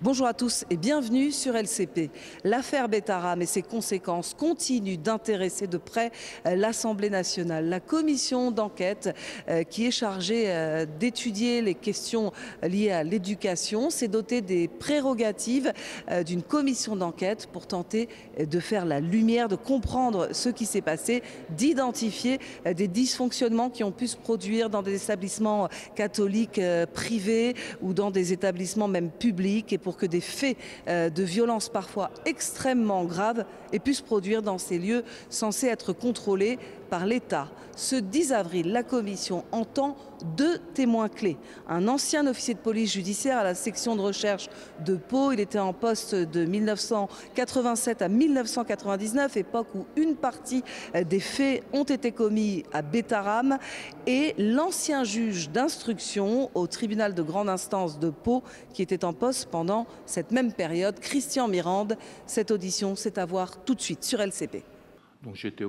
Bonjour à tous et bienvenue sur LCP. L'affaire Betaram et ses conséquences continuent d'intéresser de près l'Assemblée nationale. La commission d'enquête qui est chargée d'étudier les questions liées à l'éducation s'est dotée des prérogatives d'une commission d'enquête pour tenter de faire la lumière, de comprendre ce qui s'est passé, d'identifier des dysfonctionnements qui ont pu se produire dans des établissements catholiques privés ou dans des établissements même publics, et pour que des faits de violence parfois extrêmement graves aient pu se produire dans ces lieux censés être contrôlés par l'État. Ce 10 avril, la commission entend deux témoins clés. Un ancien officier de police judiciaire à la section de recherche de Pau. Il était en poste de 1987 à 1999, époque où une partie des faits ont été commis à Betaram. Et l'ancien juge d'instruction au tribunal de grande instance de Pau, qui était en poste pendant cette même période, Christian Mirande. Cette audition, c'est à voir tout de suite sur LCP. Donc j'étais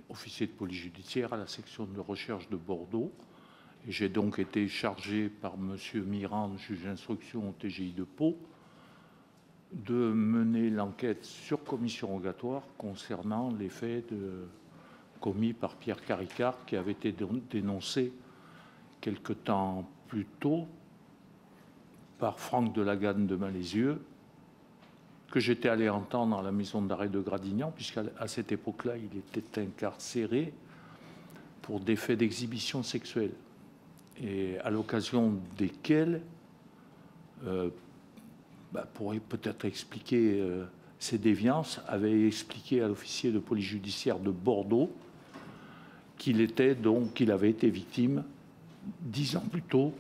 officier de police judiciaire à la section de recherche de Bordeaux. Et j'ai donc été chargé par M. Mirande, juge d'instruction au TGI de Pau, de mener l'enquête sur commission rogatoire concernant les faits commis par Pierre Caricart, qui avait été dénoncé quelque temps plus tôt par Franck Delagane de Malaisieux, que j'étais allé entendre à la maison d'arrêt de Gradignan, puisqu'à cette époque-là, il était incarcéré pour des faits d'exhibition sexuelle, et à l'occasion desquels, pourrait peut-être expliquer ces déviances, avait expliqué à l'officier de police judiciaire de Bordeaux qu'il avait été victime 10 ans plus tôt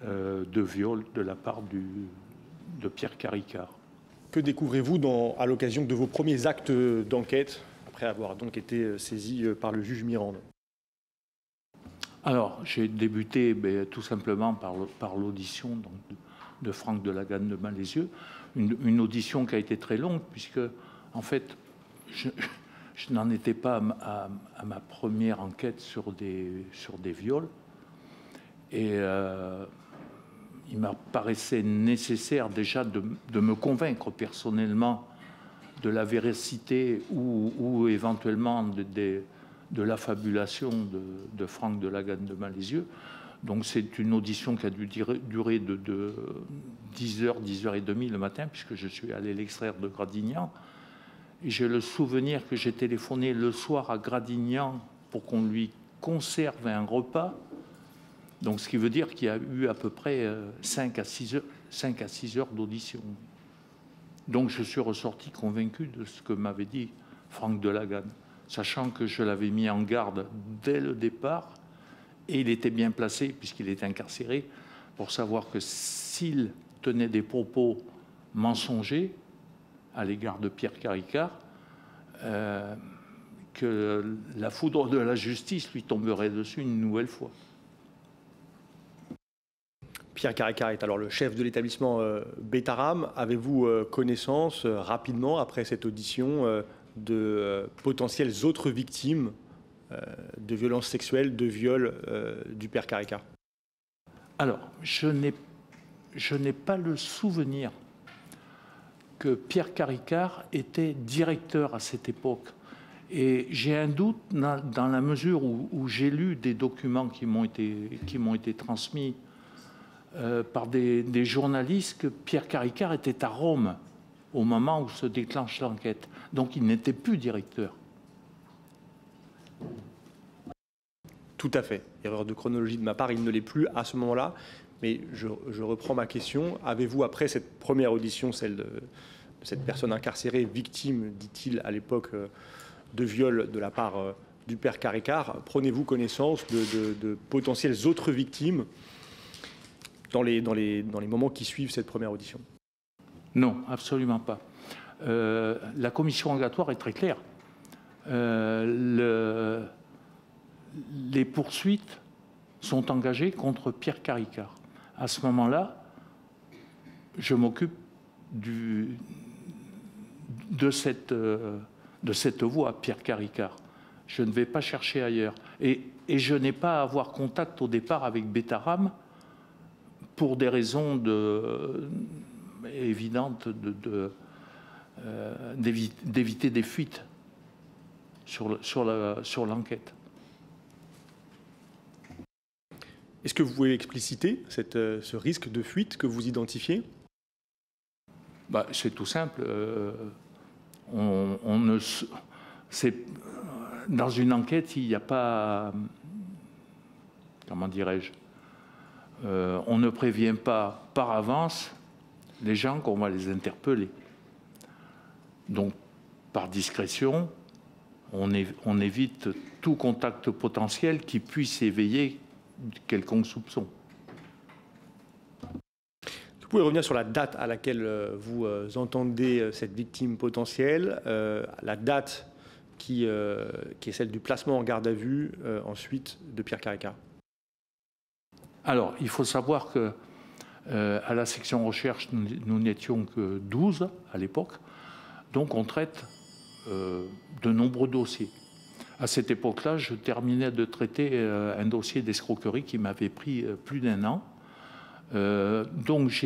de viol de la part de Pierre Caricart. Que découvrez-vous à l'occasion de vos premiers actes d'enquête, après avoir donc été saisi par le juge Mirande? Alors, j'ai débuté tout simplement par l'audition de Franck Delagane de Malaisieux, une audition qui a été très longue, puisque, en fait, je n'en étais pas à ma première enquête sur des viols. Et il m'apparaissait nécessaire déjà de me convaincre personnellement de la véracité ou éventuellement de l'affabulation de Franck Delagane de Malaisieux. Donc c'est une audition qui a dû durer de 10h, 10h30 le matin, puisque je suis allé l'extraire de Gradignan. Et j'ai le souvenir que j'ai téléphoné le soir à Gradignan pour qu'on lui conserve un repas. Donc, ce qui veut dire qu'il y a eu à peu près 5 à 6 heures d'audition. Donc, je suis ressorti convaincu de ce que m'avait dit Franck Delagane, sachant que je l'avais mis en garde dès le départ, et il était bien placé, puisqu'il était incarcéré, pour savoir que s'il tenait des propos mensongers à l'égard de Pierre Caricart, que la foudre de la justice lui tomberait dessus une nouvelle fois. Pierre Caricart est alors le chef de l'établissement Betaram. Avez-vous connaissance rapidement, après cette audition, de potentielles autres victimes de violences sexuelles, de viols du père Caricart? Alors, je n'ai pas le souvenir que Pierre Caricart était directeur à cette époque. Et j'ai un doute dans la mesure où j'ai lu des documents qui m'ont été transmis par des journalistes, que Pierre Caricart était à Rome au moment où se déclenche l'enquête. Donc il n'était plus directeur. Tout à fait. Erreur de chronologie de ma part, il ne l'est plus à ce moment-là. Mais je reprends ma question. Avez-vous, après cette première audition, celle de cette personne incarcérée, victime, dit-il à l'époque, de viol de la part du père Caricart, prenez-vous connaissance de potentielles autres victimes dans les moments qui suivent cette première audition? Non, absolument pas. La commission rogatoire est très claire. Les poursuites sont engagées contre Pierre Caricart. À ce moment-là, je m'occupe de cette voie, Pierre Caricart. Je ne vais pas chercher ailleurs. Et je n'ai pas à avoir contact au départ avec Betaram pour des raisons évidente d'éviter des fuites sur l'enquête. Est-ce que vous pouvez expliciter ce risque de fuite que vous identifiez? C'est tout simple. Dans une enquête, il n'y a pas... Comment dirais-je? On ne prévient pas par avance les gens qu'on va les interpeller. Donc, par discrétion, on évite tout contact potentiel qui puisse éveiller quelconque soupçon. Vous pouvez revenir sur la date à laquelle vous entendez cette victime potentielle, la date qui est celle du placement en garde à vue ensuite de Pierre Caricart. Alors, il faut savoir que à la section recherche, nous n'étions que 12 à l'époque, donc on traite de nombreux dossiers. À cette époque-là, je terminais de traiter un dossier d'escroquerie qui m'avait pris plus d'1 an. Donc,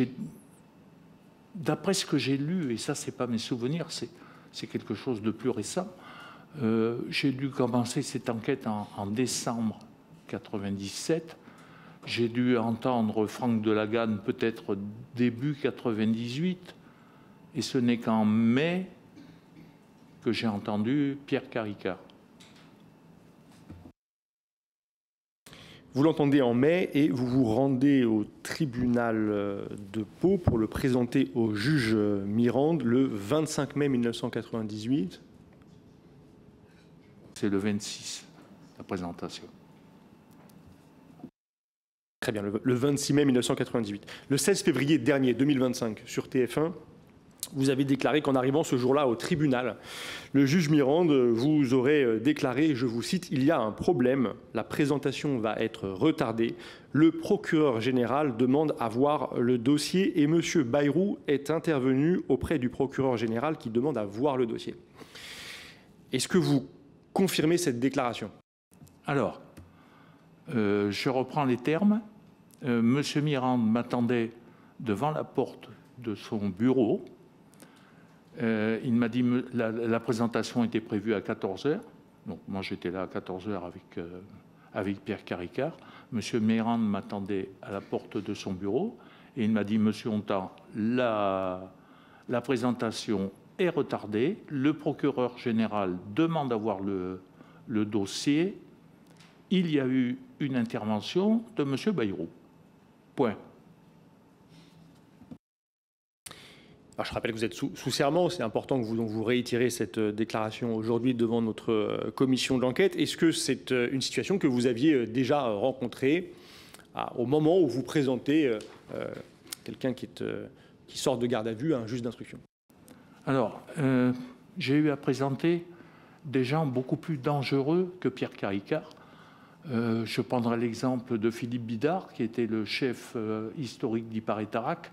d'après ce que j'ai lu, et ça, c'est pas mes souvenirs, c'est quelque chose de plus récent, j'ai dû commencer cette enquête en décembre 97. J'ai dû entendre Franck Delagane peut-être début 98, et ce n'est qu'en mai que j'ai entendu Pierre Caricart. Vous l'entendez en mai et vous vous rendez au tribunal de Pau pour le présenter au juge Mirande le 25 mai 1998. C'est le 26, la présentation. Très bien, le 26 mai 1998. Le 16 février dernier, 2025, sur TF1, vous avez déclaré qu'en arrivant ce jour-là au tribunal, le juge Mirande vous aurait déclaré, je vous cite, « Il y a un problème, la présentation va être retardée. Le procureur général demande à voir le dossier et M. Bayrou est intervenu auprès du procureur général qui demande à voir le dossier. » Est-ce que vous confirmez cette déclaration? Alors, je reprends les termes. M. Mirande m'attendait devant la porte de son bureau. Il m'a dit que la présentation était prévue à 14h. Donc, moi, j'étais là à 14h avec Pierre Caricart. M. Mirande m'attendait à la porte de son bureau et il m'a dit « Monsieur Hontan, la présentation est retardée. Le procureur général demande à voir le dossier. Il y a eu une intervention de M. Bayrou. Point. » Alors, je rappelle que vous êtes sous serment. C'est important que vous réitérez cette déclaration aujourd'hui devant notre commission d'enquête. Est-ce que c'est une situation que vous aviez déjà rencontrée au moment où vous présentez quelqu'un qui sort de garde à vue à un juge d'instruction? Alors, j'ai eu à présenter des gens beaucoup plus dangereux que Pierre Caricart. Je prendrai l'exemple de Philippe Bidard, qui était le chef historique d'Ipare-Tarac.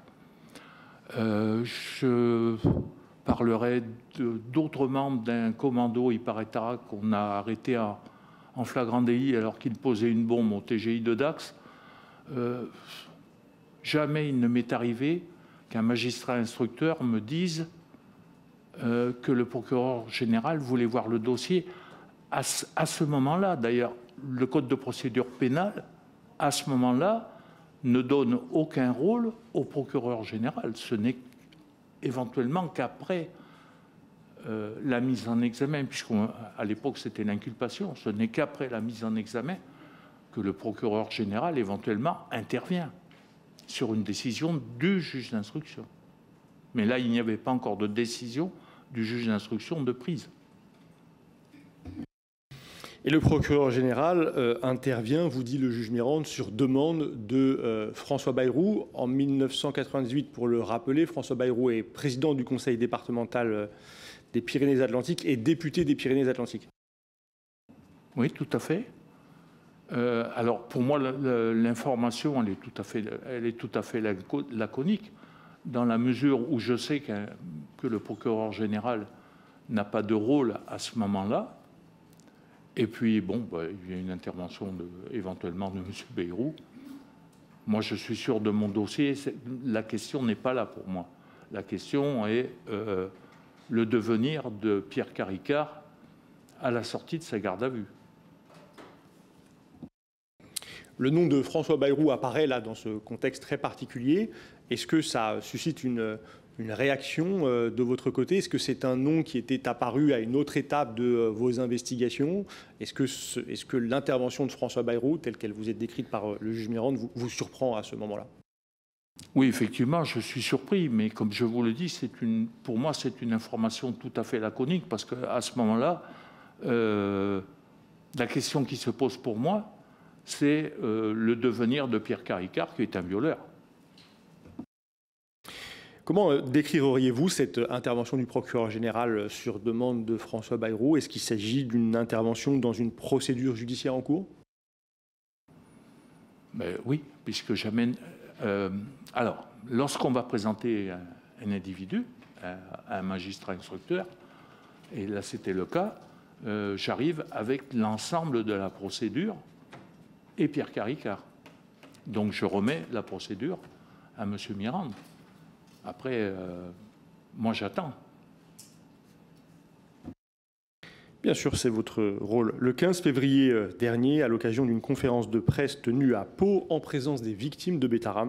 Je parlerai d'autres membres d'un commando Ipare-Tarac qu'on a arrêté en flagrant délit alors qu'il posait une bombe au TGI de Dax. Jamais il ne m'est arrivé qu'un magistrat instructeur me dise que le procureur général voulait voir le dossier à ce moment-là. D'ailleurs, le code de procédure pénale, à ce moment-là, ne donne aucun rôle au procureur général. Ce n'est éventuellement qu'après la mise en examen, puisqu'à l'époque c'était l'inculpation, ce n'est qu'après la mise en examen que le procureur général éventuellement intervient sur une décision du juge d'instruction. Mais là, il n'y avait pas encore de décision du juge d'instruction de prise. Et le procureur général intervient, vous dit le juge Mirande, sur demande de François Bayrou. En 1998, pour le rappeler, François Bayrou est président du conseil départemental des Pyrénées-Atlantiques et député des Pyrénées-Atlantiques. Oui, tout à fait. Alors, pour moi, l'information, elle est tout à fait laconique, dans la mesure où je sais que le procureur général n'a pas de rôle à ce moment-là. Et puis, bon, il y a une intervention éventuellement de M. Bayrou. Moi, je suis sûr de mon dossier. La question n'est pas là pour moi. La question est le devenir de Pierre Caricart à la sortie de sa garde à vue. Le nom de François Bayrou apparaît là dans ce contexte très particulier. Est-ce que ça suscite une réaction de votre côté? Est-ce que c'est un nom qui était apparu à une autre étape de vos investigations? Est-ce que l'intervention de François Bayrou, telle qu'elle vous est décrite par le juge Mirande, vous surprend à ce moment-là? Oui, effectivement, je suis surpris, mais comme je vous le dis, pour moi, c'est une information tout à fait laconique, parce qu'à ce moment-là, la question qui se pose pour moi, c'est le devenir de Pierre Caricart, qui est un violeur. Comment décririez-vous cette intervention du procureur général sur demande de François Bayrou? Est-ce qu'il s'agit d'une intervention dans une procédure judiciaire en cours? Oui, puisque j'amène... alors, lorsqu'on va présenter un individu à un magistrat instructeur, et là c'était le cas, j'arrive avec l'ensemble de la procédure et Pierre Caricart. Donc je remets la procédure à M. Mirande. Après, moi j'attends. Bien sûr, c'est votre rôle. Le 15 février dernier, à l'occasion d'une conférence de presse tenue à Pau en présence des victimes de Bétara,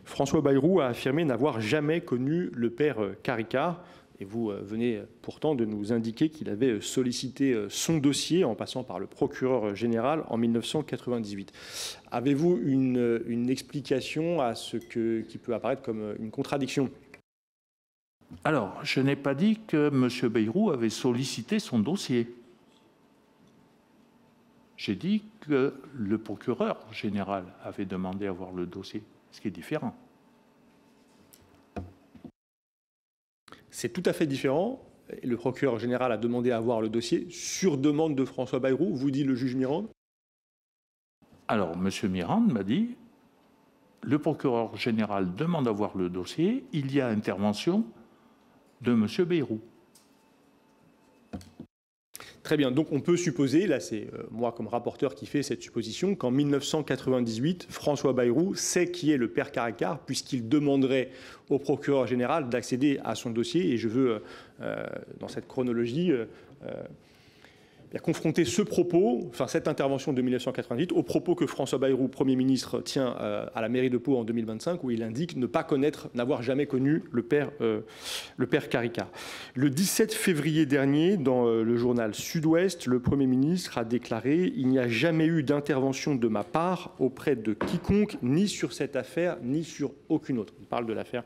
François Bayrou a affirmé n'avoir jamais connu le père Caricart. Et vous venez pourtant de nous indiquer qu'il avait sollicité son dossier en passant par le procureur général en 1998. Avez-vous une explication à ce qui peut apparaître comme une contradiction? Alors, je n'ai pas dit que M. Bayrou avait sollicité son dossier. J'ai dit que le procureur général avait demandé à voir le dossier, ce qui est différent. C'est tout à fait différent. Le procureur général a demandé à voir le dossier sur demande de François Bayrou, vous dit le juge Mirande? Alors, M. Mirande m'a dit, le procureur général demande à voir le dossier, il y a intervention de M. Bayrou. Très bien, donc on peut supposer, là c'est moi comme rapporteur qui fait cette supposition, qu'en 1998, François Bayrou sait qui est le père Caricart, puisqu'il demanderait au procureur général d'accéder à son dossier. Et je veux, dans cette chronologie, confronter ce propos, enfin cette intervention de 1998, au propos que François Bayrou, Premier ministre, tient à la mairie de Pau en 2025, où il indique ne pas connaître, n'avoir jamais connu le père Caricart. Le 17 février dernier, dans le journal Sud-Ouest, le Premier ministre a déclaré « Il n'y a jamais eu d'intervention de ma part auprès de quiconque, ni sur cette affaire, ni sur aucune autre ». Il parle de l'affaire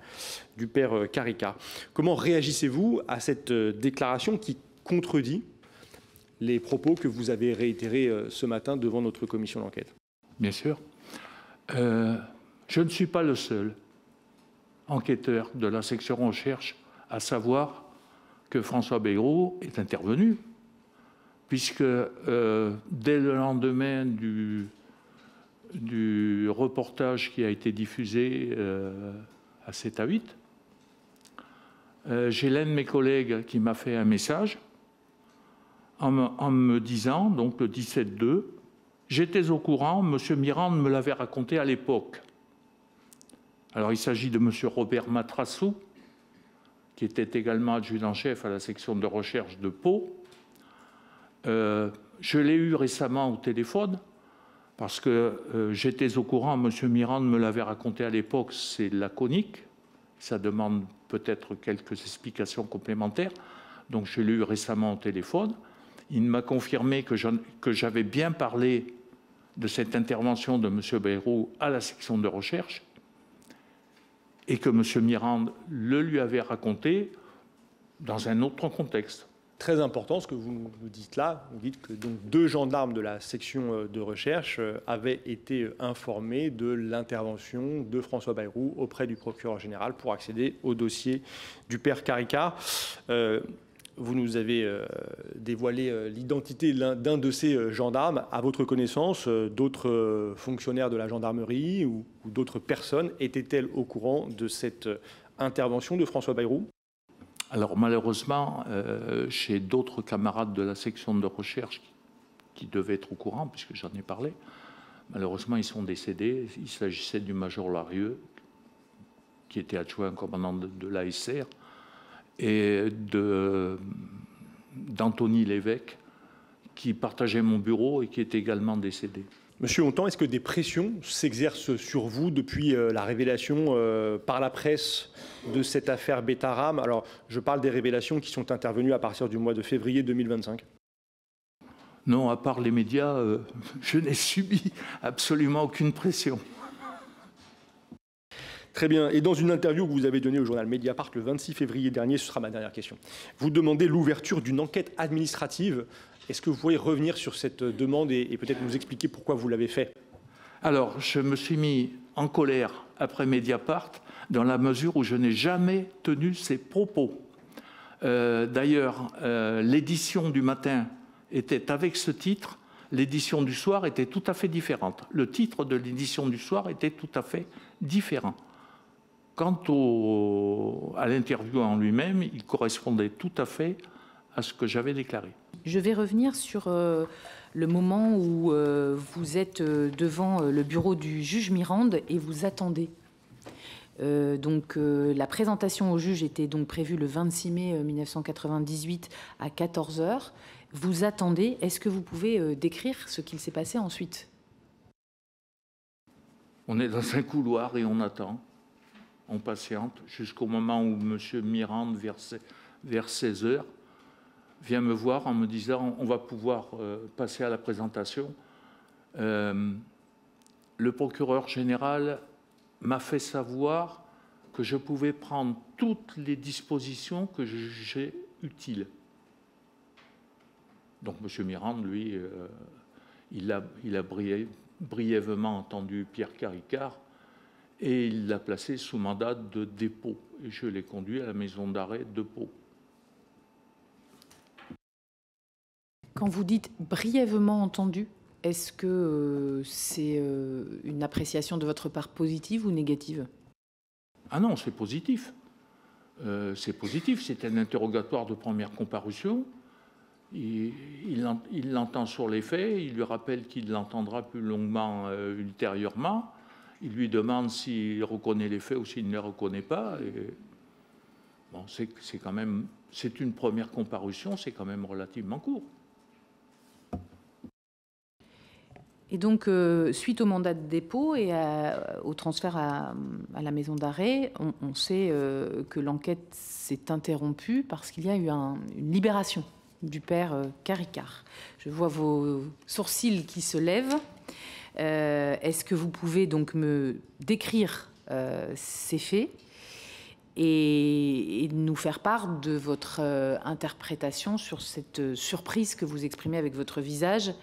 du père Caricart. Comment réagissez-vous à cette déclaration qui contredit les propos que vous avez réitérés ce matin devant notre commission d'enquête? Bien sûr. Je ne suis pas le seul enquêteur de la section recherche à savoir que François Bayrou est intervenu, puisque dès le lendemain du reportage qui a été diffusé à 7 à 8, j'ai l'un de mes collègues qui m'a fait un message en me disant, donc le 17-2, j'étais au courant, M. Mirande me l'avait raconté à l'époque. Alors il s'agit de M. Robert Matrassou, qui était également adjudant-chef à la section de recherche de Pau. Je l'ai eu récemment au téléphone, parce que j'étais au courant, M. Mirande me l'avait raconté à l'époque, c'est laconique, ça demande peut-être quelques explications complémentaires, donc je l'ai eu récemment au téléphone. Il m'a confirmé que j'avais bien parlé de cette intervention de M. Bayrou à la section de recherche et que M. Mirande le lui avait raconté dans un autre contexte. Très important ce que vous nous dites là. Vous dites que donc 2 gendarmes de la section de recherche avaient été informés de l'intervention de François Bayrou auprès du procureur général pour accéder au dossier du père Caricart. Vous nous avez dévoilé l'identité d'un de ces gendarmes. À votre connaissance, d'autres fonctionnaires de la gendarmerie ou d'autres personnes étaient-elles au courant de cette intervention de François Bayrou? Alors malheureusement, chez d'autres camarades de la section de recherche qui devaient être au courant, puisque j'en ai parlé, malheureusement ils sont décédés. Il s'agissait du major Larieux, qui était adjoint commandant de l'ASR, et d'Anthony Lévesque, qui partageait mon bureau et qui est également décédé. Monsieur Hontan, est-ce que des pressions s'exercent sur vous depuis la révélation par la presse de cette affaire Betaram? Alors, je parle des révélations qui sont intervenues à partir du mois de février 2025. Non, à part les médias, je n'ai subi absolument aucune pression. Très bien. Et dans une interview que vous avez donnée au journal Mediapart le 26 février dernier, ce sera ma dernière question, vous demandez l'ouverture d'une enquête administrative. Est-ce que vous pourriez revenir sur cette demande et peut-être nous expliquer pourquoi vous l'avez fait? Alors, je me suis mis en colère après Mediapart dans la mesure où je n'ai jamais tenu ces propos. D'ailleurs, l'édition du matin était avec ce titre, l'édition du soir était tout à fait différente. Le titre de l'édition du soir était tout à fait différent. Quant à l'interview en lui-même, il correspondait tout à fait à ce que j'avais déclaré. Je vais revenir sur le moment où vous êtes devant le bureau du juge Mirande et vous attendez. La présentation au juge était donc prévue le 26 mai 1998 à 14 h. Vous attendez. Est-ce que vous pouvez décrire ce qu'il s'est passé ensuite? On est dans un couloir et on attend. On patiente jusqu'au moment où M. Mirande, vers 16 h, vient me voir en me disant on va pouvoir passer à la présentation. Le procureur général m'a fait savoir que je pouvais prendre toutes les dispositions que je jugeais utiles. Donc M. Mirande, lui, il a brièvement entendu Pierre Caricart et il l'a placé sous mandat de dépôt. Et je l'ai conduit à la maison d'arrêt de Pau. Quand vous dites brièvement entendu, est-ce que c'est une appréciation de votre part positive ou négative? Ah non, c'est positif. C'est positif. C'est un interrogatoire de première comparution. Il l'entend sur les faits. Il lui rappelle qu'il l'entendra plus longuement ultérieurement. Il lui demande s'il reconnaît les faits ou s'il ne les reconnaît pas. Et bon, c'est une première comparution. C'est quand même relativement court. Et donc, suite au mandat de dépôt et au transfert à la maison d'arrêt, on sait que l'enquête s'est interrompue parce qu'il y a eu une libération du père Caricart. Je vois vos sourcils qui se lèvent. Est-ce que vous pouvez donc me décrire ces faits et nous faire part de votre interprétation sur cette surprise que vous exprimez avec votre visage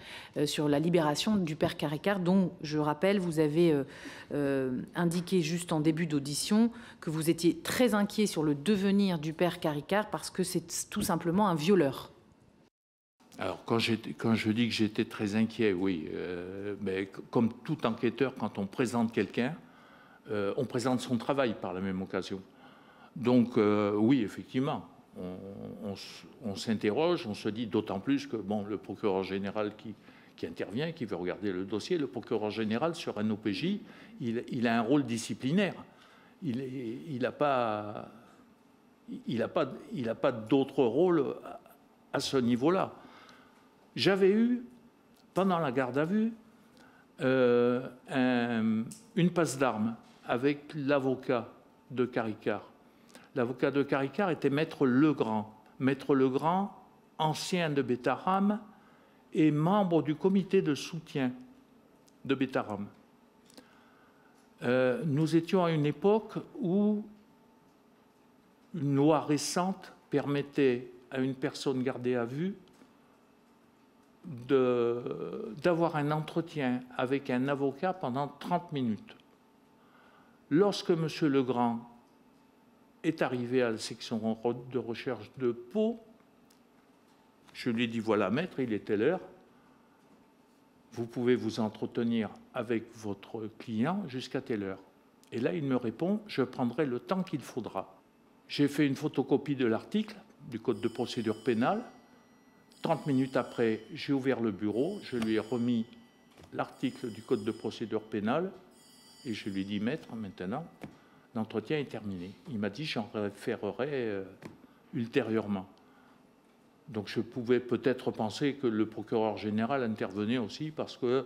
sur la libération du père Caricart, dont, je rappelle, vous avez indiqué juste en début d'audition que vous étiez très inquiet sur le devenir du père Caricart parce que c'est tout simplement un violeur. Alors, quand je dis que j'étais très inquiet, oui, mais comme tout enquêteur, quand on présente quelqu'un, on présente son travail par la même occasion. Donc, oui, effectivement, on s'interroge, on se dit d'autant plus que bon, le procureur général qui intervient, qui veut regarder le dossier, le procureur général sur un OPJ, il a un rôle disciplinaire. Il n'a pas d'autre rôle à ce niveau-là. J'avais eu, pendant la garde à vue, une passe d'armes avec l'avocat de Caricart. L'avocat de Caricart était Maître Legrand. Maître Legrand, ancien de Betaram et membre du comité de soutien de Betaram. Nous étions à une époque où une loi récente permettait à une personne gardée à vue d'avoir un entretien avec un avocat pendant 30 minutes. Lorsque M. Legrand est arrivé à la section de recherche de Pau, je lui ai dit, voilà maître, il est telle heure, vous pouvez vous entretenir avec votre client jusqu'à telle heure. Et là, il me répond, je prendrai le temps qu'il faudra. J'ai fait une photocopie de l'article du Code de procédure pénale. 30 minutes après, j'ai ouvert le bureau, je lui ai remis l'article du Code de procédure pénale et je lui ai dit, maître, maintenant, l'entretien est terminé. Il m'a dit j'en référerai ultérieurement. Donc je pouvais peut-être penser que le procureur général intervenait aussi parce que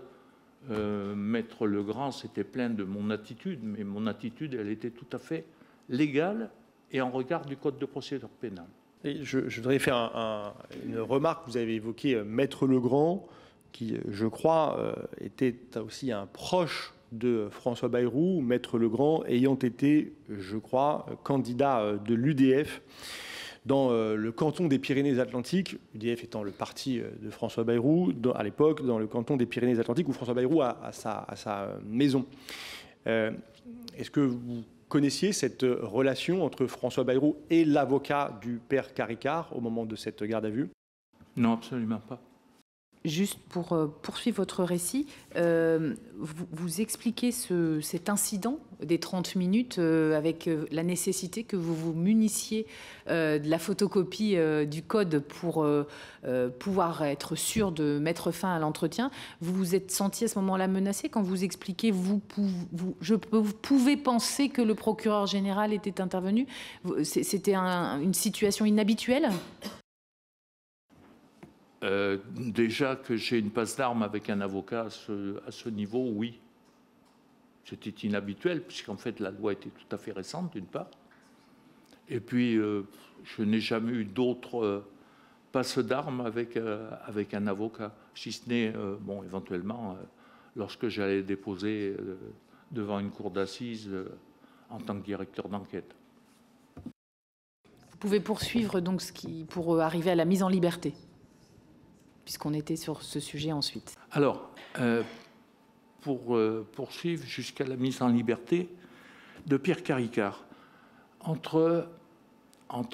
Maître Legrand s'était plaint de mon attitude, mais mon attitude, elle était tout à fait légale et en regard du Code de procédure pénale. Et je voudrais faire une remarque. Vous avez évoqué Maître Legrand, qui, je crois, était aussi un proche de François Bayrou, Maître Legrand ayant été, je crois, candidat de l'UDF dans le canton des Pyrénées-Atlantiques, l'UDF étant le parti de François Bayrou, à l'époque, dans le canton des Pyrénées-Atlantiques, où François Bayrou a sa maison. Est-ce que vous connaissiez cette relation entre François Bayrou et l'avocat du père Caricart au moment de cette garde à vue? Non, absolument pas. Juste pour poursuivre votre récit, vous expliquez cet incident des 30 minutes avec la nécessité que vous vous munissiez de la photocopie du code pour pouvoir être sûr de mettre fin à l'entretien. Vous vous êtes senti à ce moment-là menacé quand vous expliquez vous pouvez penser que le procureur général était intervenu. C'était une situation inhabituelle? Déjà que j'ai une passe d'armes avec un avocat à ce niveau, oui. C'était inhabituel, puisqu'en fait la loi était tout à fait récente, d'une part. Et puis, je n'ai jamais eu d'autres passes d'armes avec un avocat, si ce n'est, bon, éventuellement, lorsque j'allais déposer devant une cour d'assises en tant que directeur d'enquête. Vous pouvez poursuivre donc pour arriver à la mise en liberté, puisqu'on était sur ce sujet ensuite. Alors, pour poursuivre jusqu'à la mise en liberté de Pierre Caricart, entre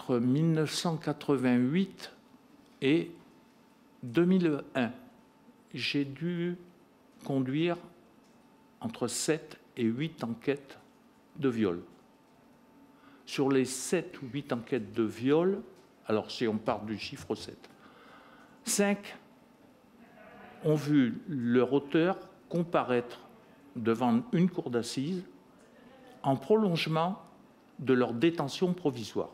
1988 et 2001, j'ai dû conduire entre 7 et 8 enquêtes de viol. Sur les 7 ou 8 enquêtes de viol, alors si on part du chiffre 7, 5 ont vu leur auteur comparaître devant une cour d'assises en prolongement de leur détention provisoire.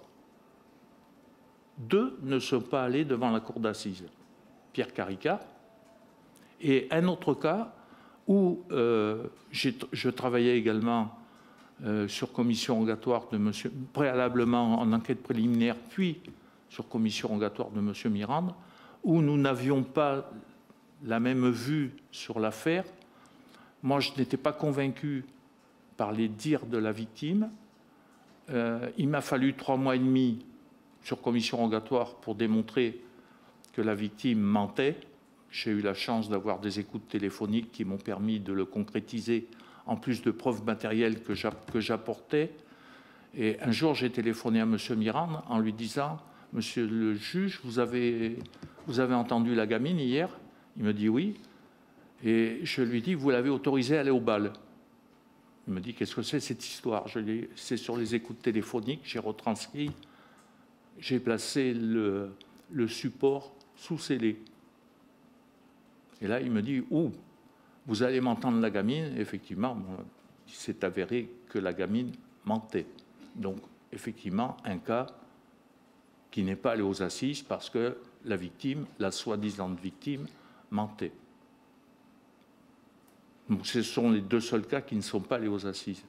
2 ne sont pas allés devant la cour d'assises, Pierre Caricart, et un autre cas où je travaillais également sur commission rogatoire de monsieur, préalablement en enquête préliminaire, puis sur commission rogatoire de monsieur Mirande, où nous n'avions pas la même vue sur l'affaire. Moi, je n'étais pas convaincu par les dires de la victime. Il m'a fallu 3 mois et demi sur commission rogatoire pour démontrer que la victime mentait. J'ai eu la chance d'avoir des écoutes téléphoniques qui m'ont permis de le concrétiser, en plus de preuves matérielles que j'apportais. Et un jour, j'ai téléphoné à monsieur Mirande en lui disant « Monsieur le juge, vous avez entendu la gamine hier ?» Il me dit oui. Et je lui dis, vous l'avez autorisé à aller au bal. Il me dit, qu'est-ce que c'est cette histoire? C'est sur les écoutes téléphoniques, j'ai retranscrit, j'ai placé le support sous scellé. Et là, il me dit, vous allez m'entendre la gamine. Effectivement, il s'est avéré que la gamine mentait. Donc, effectivement, un cas qui n'est pas allé aux assises parce que la victime, la soi-disant victime, mentait. Donc, ce sont les 2 seuls cas qui ne sont pas allés aux assises.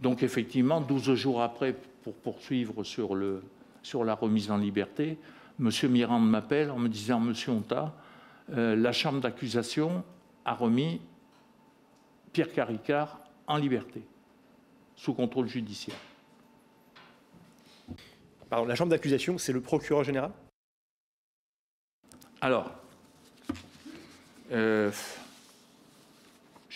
Donc effectivement, 12 jours après, pour poursuivre sur la remise en liberté, M. Mirande m'appelle en me disant « Monsieur Honta, la chambre d'accusation a remis Pierre Caricart en liberté, sous contrôle judiciaire. » Pardon, la chambre d'accusation, c'est le procureur général? Alors, je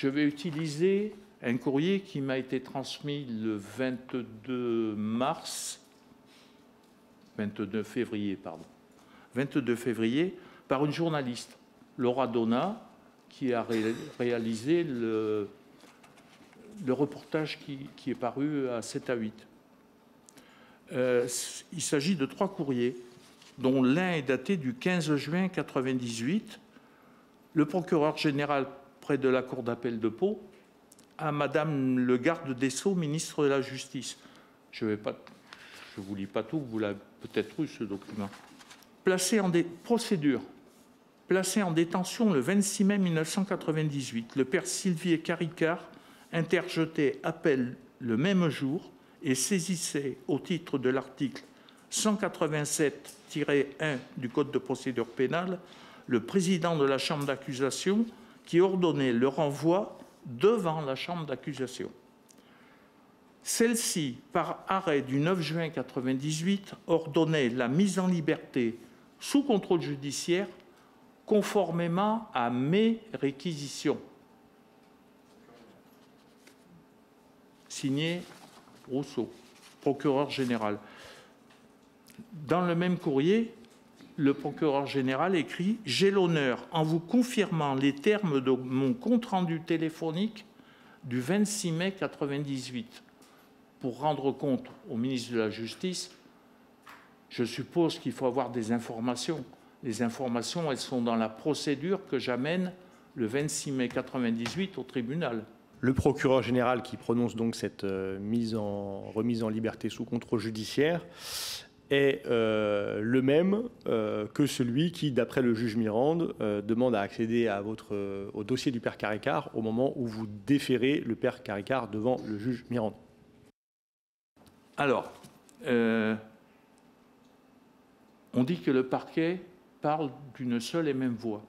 vais utiliser un courrier qui m'a été transmis le 22 février, par une journaliste, Laura Donna, qui a réalisé le reportage qui est paru à 7 à 8. Il s'agit de 3 courriers, dont l'un est daté du 15 juin 1998. Le procureur général près de la Cour d'appel de Pau à Madame le garde des Sceaux, ministre de la Justice. Je ne vous lis pas tout, vous l'avez peut-être eu ce document. Procédure. Placé en détention le 26 mai 1998, le père Sylvie Caricart interjetait appel le même jour et saisissait au titre de l'article 187-1 du Code de procédure pénale le président de la chambre d'accusation qui ordonnait le renvoi devant la chambre d'accusation. Celle-ci, par arrêt du 9 juin 1998, ordonnait la mise en liberté sous contrôle judiciaire conformément à mes réquisitions. Signé Rousseau, procureur général. Dans le même courrier, le procureur général écrit « J'ai l'honneur, en vous confirmant les termes de mon compte-rendu téléphonique du 26 mai 1998, pour rendre compte au ministre de la Justice, je suppose qu'il faut avoir des informations. Les informations, elles sont dans la procédure que j'amène le 26 mai 1998 au tribunal. » Le procureur général qui prononce donc cette remise en liberté sous contrôle judiciaire est le même que celui qui, d'après le juge Mirande, demande à accéder au dossier du père Caricart au moment où vous déférez le père Caricart devant le juge Mirande. Alors, on dit que le parquet parle d'une seule et même voix.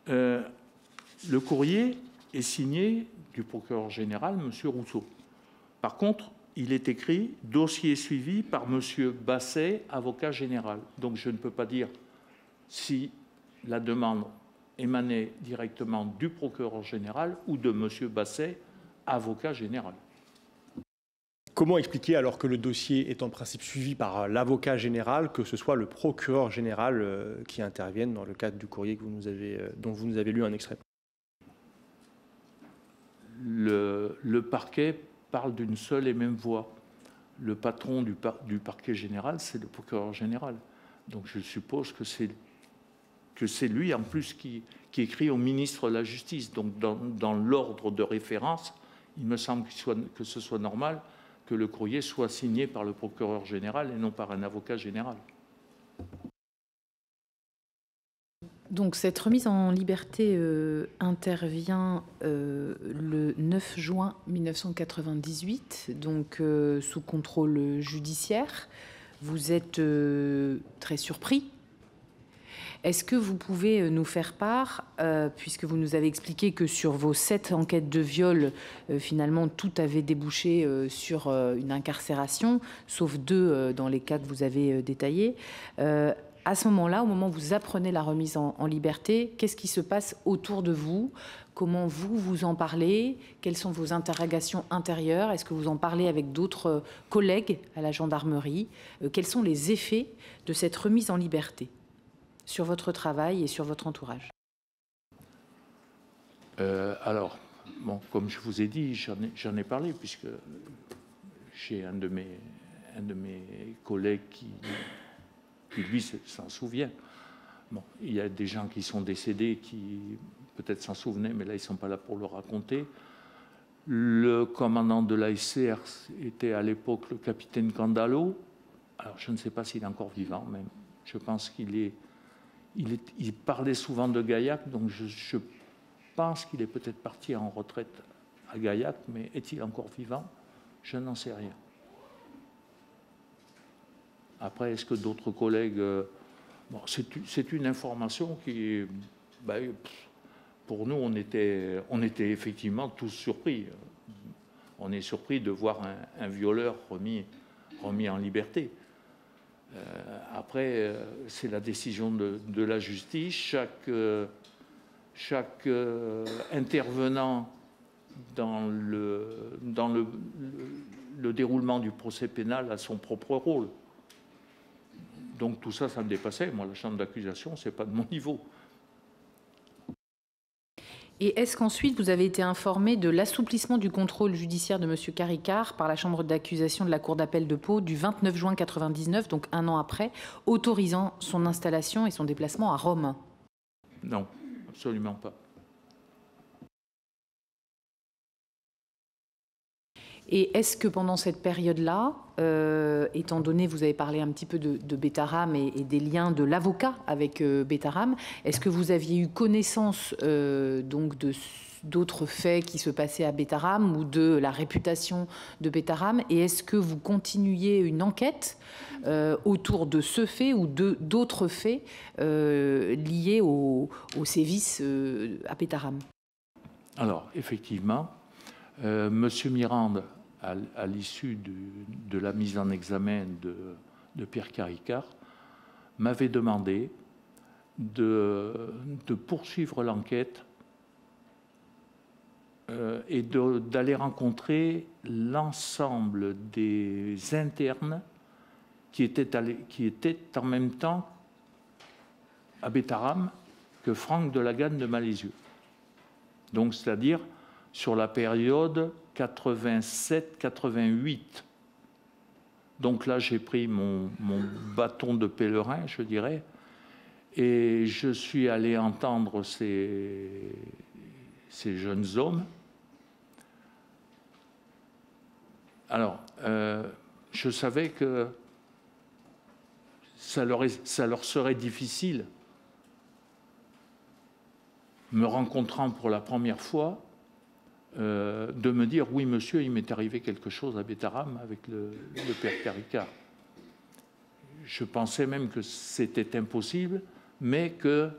Le courrier est signé du procureur général, M. Rousseau. Par contre, il est écrit « Dossier suivi par M. Basset, avocat général ». Donc je ne peux pas dire si la demande émanait directement du procureur général ou de M. Basset, avocat général. Comment expliquer, alors que le dossier est en principe suivi par l'avocat général, que ce soit le procureur général qui intervienne dans le cadre du courrier que dont vous nous avez lu un extrait? Le parquet parle d'une seule et même voix. Le patron du parquet général, c'est le procureur général. Donc je suppose que c'est lui, en plus, qui écrit au ministre de la Justice. Donc dans l'ordre de référence, il me semble que ce soit normal que le courrier soit signé par le procureur général et non par un avocat général. Donc cette remise en liberté intervient le 9 juin 1998, donc sous contrôle judiciaire. Vous êtes très surpris. Est-ce que vous pouvez nous faire part, puisque vous nous avez expliqué que sur vos 7 enquêtes de viol, finalement, tout avait débouché sur une incarcération, sauf 2 dans les cas que vous avez détaillés. À ce moment-là, au moment où vous apprenez la remise en liberté, qu'est-ce qui se passe autour de vous? Comment vous en parlez? Quelles sont vos interrogations intérieures? Est-ce que vous en parlez avec d'autres collègues à la gendarmerie? Quels sont les effets de cette remise en liberté sur votre travail et sur votre entourage? Alors, bon, comme je vous ai dit, j'en ai parlé, puisque j'ai un de mes collègues qui lui s'en souvient. Bon, il y a des gens qui sont décédés qui peut-être s'en souvenaient, mais là, ils ne sont pas là pour le raconter. Le commandant de la SCR était à l'époque le capitaine Candalo. Alors, je ne sais pas s'il est encore vivant, même. Je pense qu'il il parlait souvent de Gaillac, donc je pense qu'il est peut-être parti en retraite à Gaillac, mais est-il encore vivant? Je n'en sais rien. Après, est-ce que d'autres collègues... Bon, c'est une information qui... Ben, pour nous, on était effectivement tous surpris. On est surpris de voir un violeur remis en liberté. Après, c'est la décision de la justice. Chaque intervenant dans le déroulement du procès pénal a son propre rôle. Donc tout ça, ça me dépassait. Moi, la chambre d'accusation, ce n'est pas de mon niveau. Et est-ce qu'ensuite vous avez été informé de l'assouplissement du contrôle judiciaire de M. Caricart par la chambre d'accusation de la Cour d'appel de Pau du 29 juin 1999, donc un an après, autorisant son installation et son déplacement à Rome? Non, absolument pas. Et est-ce que pendant cette période-là, étant donné, vous avez parlé un petit peu de Betaram et des liens de l'avocat avec Betaram, est-ce que vous aviez eu connaissance donc d'autres faits qui se passaient à Betaram ou de la réputation de Betaram? Et est-ce que vous continuiez une enquête autour de ce fait ou d'autres faits liés aux sévices à Betaram? Alors, effectivement, Monsieur Mirande, à l'issue de la mise en examen de Pierre Caricart, m'avait demandé de poursuivre l'enquête et d'aller rencontrer l'ensemble des internes qui étaient en même temps à Betaram que Franck de la Ganne de Malézieux. Donc, c'est-à-dire sur la période 87-88. Donc là, j'ai pris mon bâton de pèlerin, je dirais, et je suis allé entendre ces jeunes hommes. Alors, je savais que ça leur serait difficile, me rencontrant pour la première fois, de me dire « Oui, monsieur, il m'est arrivé quelque chose à Betaram avec le père Caricart ». Je pensais même que c'était impossible, mais que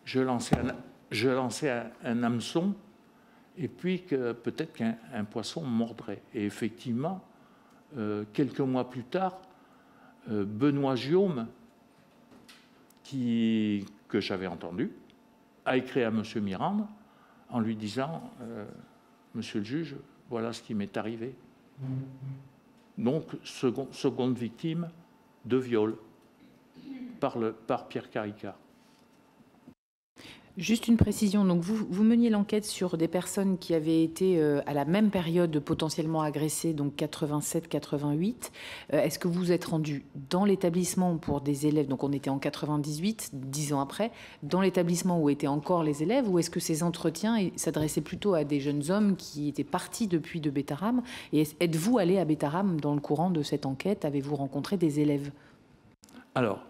je lançais un hameçon et puis que peut-être qu'un poisson mordrait. Et effectivement, quelques mois plus tard, Benoît Giaume, que j'avais entendu, a écrit à monsieur Mirande en lui disant Monsieur le juge, voilà ce qui m'est arrivé. Donc, seconde victime de viol par Pierre Caricart. Juste une précision, donc vous meniez l'enquête sur des personnes qui avaient été à la même période potentiellement agressées, donc 87-88. Est-ce que vous vous êtes rendu dans l'établissement pour des élèves, donc on était en 98, 10 ans après, dans l'établissement où étaient encore les élèves, ou est-ce que ces entretiens s'adressaient plutôt à des jeunes hommes qui étaient partis depuis de Betaram? Et êtes-vous allé à Betaram dans le courant de cette enquête? Avez-vous rencontré des élèves? Alors,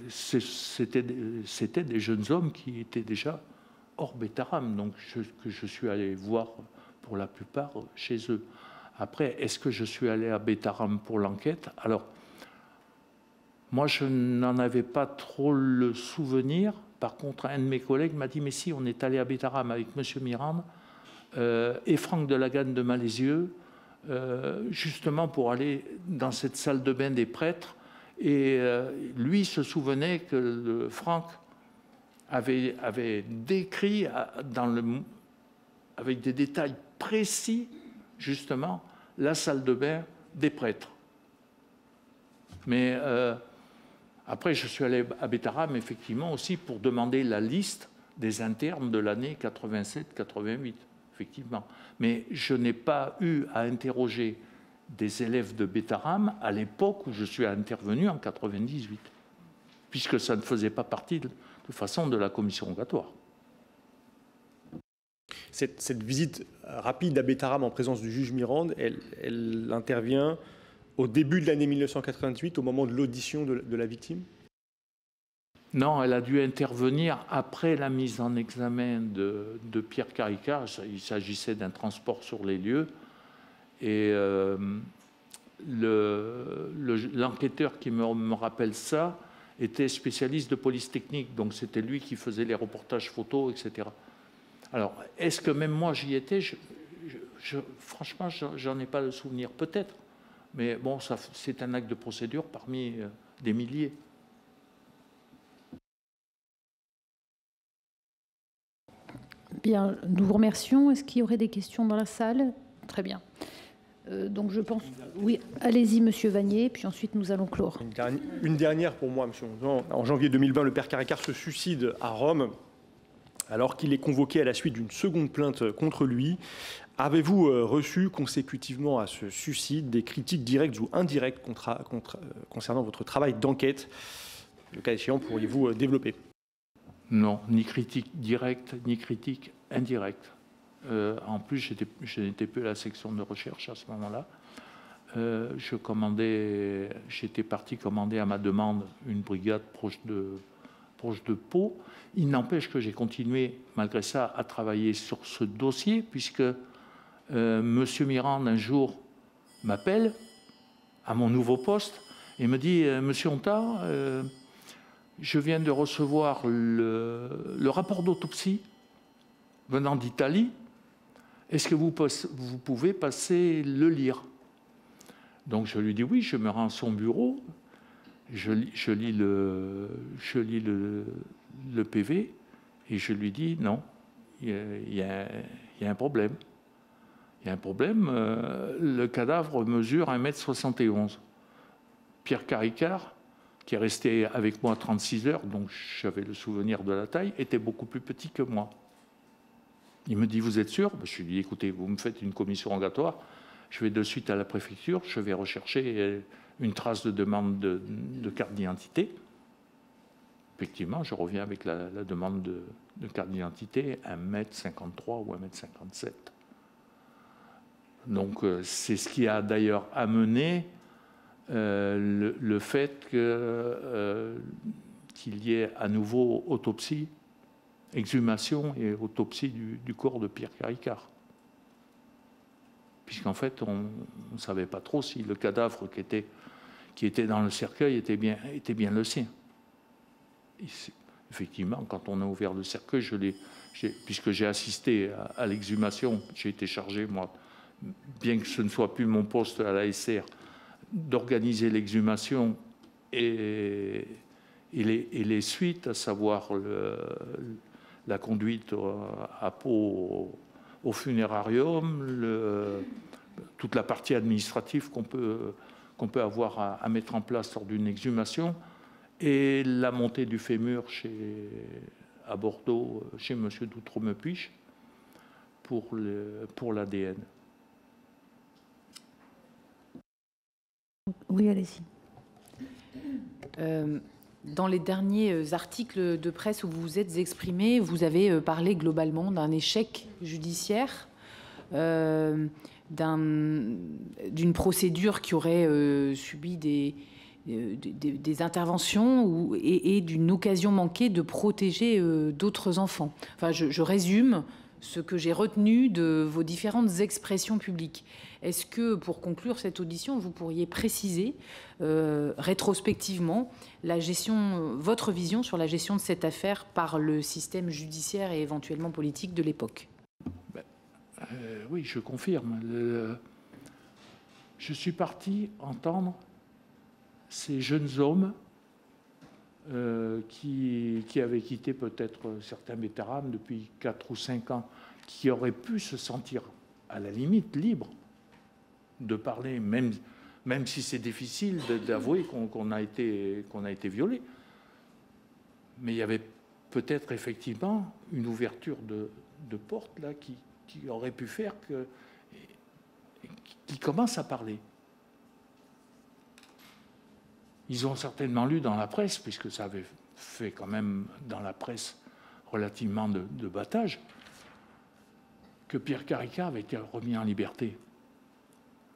c'était des jeunes hommes qui étaient déjà hors Betaram, donc que je suis allé voir pour la plupart chez eux. Après, est-ce que je suis allé à Betaram pour l'enquête? Alors, moi, je n'en avais pas trop le souvenir. Par contre, un de mes collègues m'a dit « Mais si, on est allé à Betaram avec M. Mirande et Franck de la Ganne de Malézieux, justement pour aller dans cette salle de bain des prêtres. » Et lui se souvenait que Franck avait décrit avec des détails précis, justement, la salle de bain des prêtres. Mais après, je suis allé à Betaram, effectivement, aussi pour demander la liste des internes de l'année 87-88, effectivement. Mais je n'ai pas eu à interroger des élèves de Betaram à l'époque où je suis intervenu en 98, puisque ça ne faisait pas partie de façon de la commission rogatoire. Cette visite rapide à Betaram en présence du juge Mirande, elle intervient au début de l'année 1988, au moment de l'audition de la victime? Non, elle a dû intervenir après la mise en examen de Pierre Caricart. Il s'agissait d'un transport sur les lieux. Et l'enquêteur qui me rappelle ça était spécialiste de police technique, donc c'était lui qui faisait les reportages photos, etc. Alors, est-ce que même moi j'y étais? Franchement, j'en ai pas le souvenir, peut-être. Mais bon, c'est un acte de procédure parmi des milliers. Bien, nous vous remercions. Est-ce qu'il y aurait des questions dans la salle? Très bien. Donc je pense... Oui, allez-y, monsieur Vanier, puis ensuite nous allons clore. Une dernière pour moi, monsieur. En janvier 2020, le père Caricart se suicide à Rome, alors qu'il est convoqué à la suite d'une seconde plainte contre lui. Avez-vous reçu consécutivement à ce suicide des critiques directes ou indirectes concernant votre travail d'enquête? Le cas échéant, pourriez-vous développer? Non, ni critique directe, ni critique indirecte. En plus, je n'étais plus à la section de recherche à ce moment-là. J'étais parti commander à ma demande une brigade proche de Pau. Il n'empêche que j'ai continué, malgré ça, à travailler sur ce dossier, puisque M. Mirand, un jour, m'appelle à mon nouveau poste et me dit « Monsieur Honta, je viens de recevoir le rapport d'autopsie venant d'Italie. Est-ce que vous pouvez passer le lire ?» Donc je lui dis oui, je me rends à son bureau, je lis le PV et je lui dis non, il y a un problème. Il y a un problème, le cadavre mesure 1,71 m. Pierre Caricart, qui est resté avec moi 36 heures, donc j'avais le souvenir de la taille, était beaucoup plus petit que moi. Il me dit, vous êtes sûr? Je lui dis, écoutez, vous me faites une commission rogatoire, je vais de suite à la préfecture, je vais rechercher une trace de demande de carte d'identité. Effectivement, je reviens avec la demande de carte d'identité, 1,53 m ou 1,57 m. Donc, c'est ce qui a d'ailleurs amené le fait qu'il y ait à nouveau autopsie, exhumation et autopsie du corps de Pierre Caricart. Puisqu'en fait, on ne savait pas trop si le cadavre qui était dans le cercueil était bien le sien. Et effectivement, quand on a ouvert le cercueil, puisque j'ai assisté à l'exhumation, j'ai été chargé, moi, bien que ce ne soit plus mon poste à la SR, d'organiser l'exhumation et les suites, à savoir la conduite à Pau au funérarium, toute la partie administrative qu'on peut avoir à mettre en place lors d'une exhumation, et la montée du fémur à Bordeaux, chez M. Doutremepiche, pour l'ADN. Oui, allez-y. Dans les derniers articles de presse où vous vous êtes exprimé, vous avez parlé globalement d'un échec judiciaire, d'une procédure qui aurait subi des interventions et d'une occasion manquée de protéger d'autres enfants. Enfin, je résume ce que j'ai retenu de vos différentes expressions publiques. Est-ce que, pour conclure cette audition, vous pourriez préciser rétrospectivement votre vision sur la gestion de cette affaire par le système judiciaire et éventuellement politique de l'époque? Oui, je confirme. Je suis parti entendre ces jeunes hommes qui avaient quitté peut-être certains vétérans depuis 4 ou 5 ans, qui auraient pu se sentir à la limite libres de parler, même si c'est difficile d'avouer qu'on a été violé. Mais il y avait peut-être effectivement une ouverture de porte là qui aurait pu faire qu'ils commencent à parler. Ils ont certainement lu dans la presse, puisque ça avait fait quand même dans la presse relativement de battage, que Pierre Caricart avait été remis en liberté.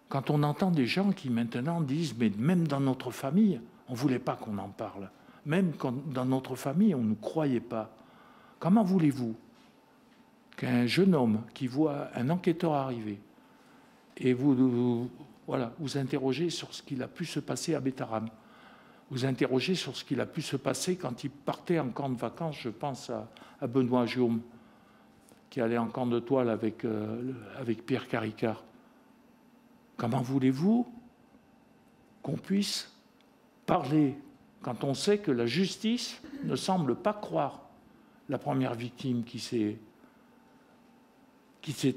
Quand on entend des gens qui maintenant disent « mais même dans notre famille, on ne voulait pas qu'on en parle. Même dans notre famille, on ne nous croyait pas. » Comment voulez-vous qu'un jeune homme qui voit un enquêteur arriver et vous interrogez sur ce qu'il a pu se passer à Bétarame, vous interrogez sur ce qu'il a pu se passer quand il partait en camp de vacances, je pense à Benoît Jaume, qui allait en camp de toile avec Pierre Caricart. Comment voulez-vous qu'on puisse parler quand on sait que la justice ne semble pas croire la première victime qui s'est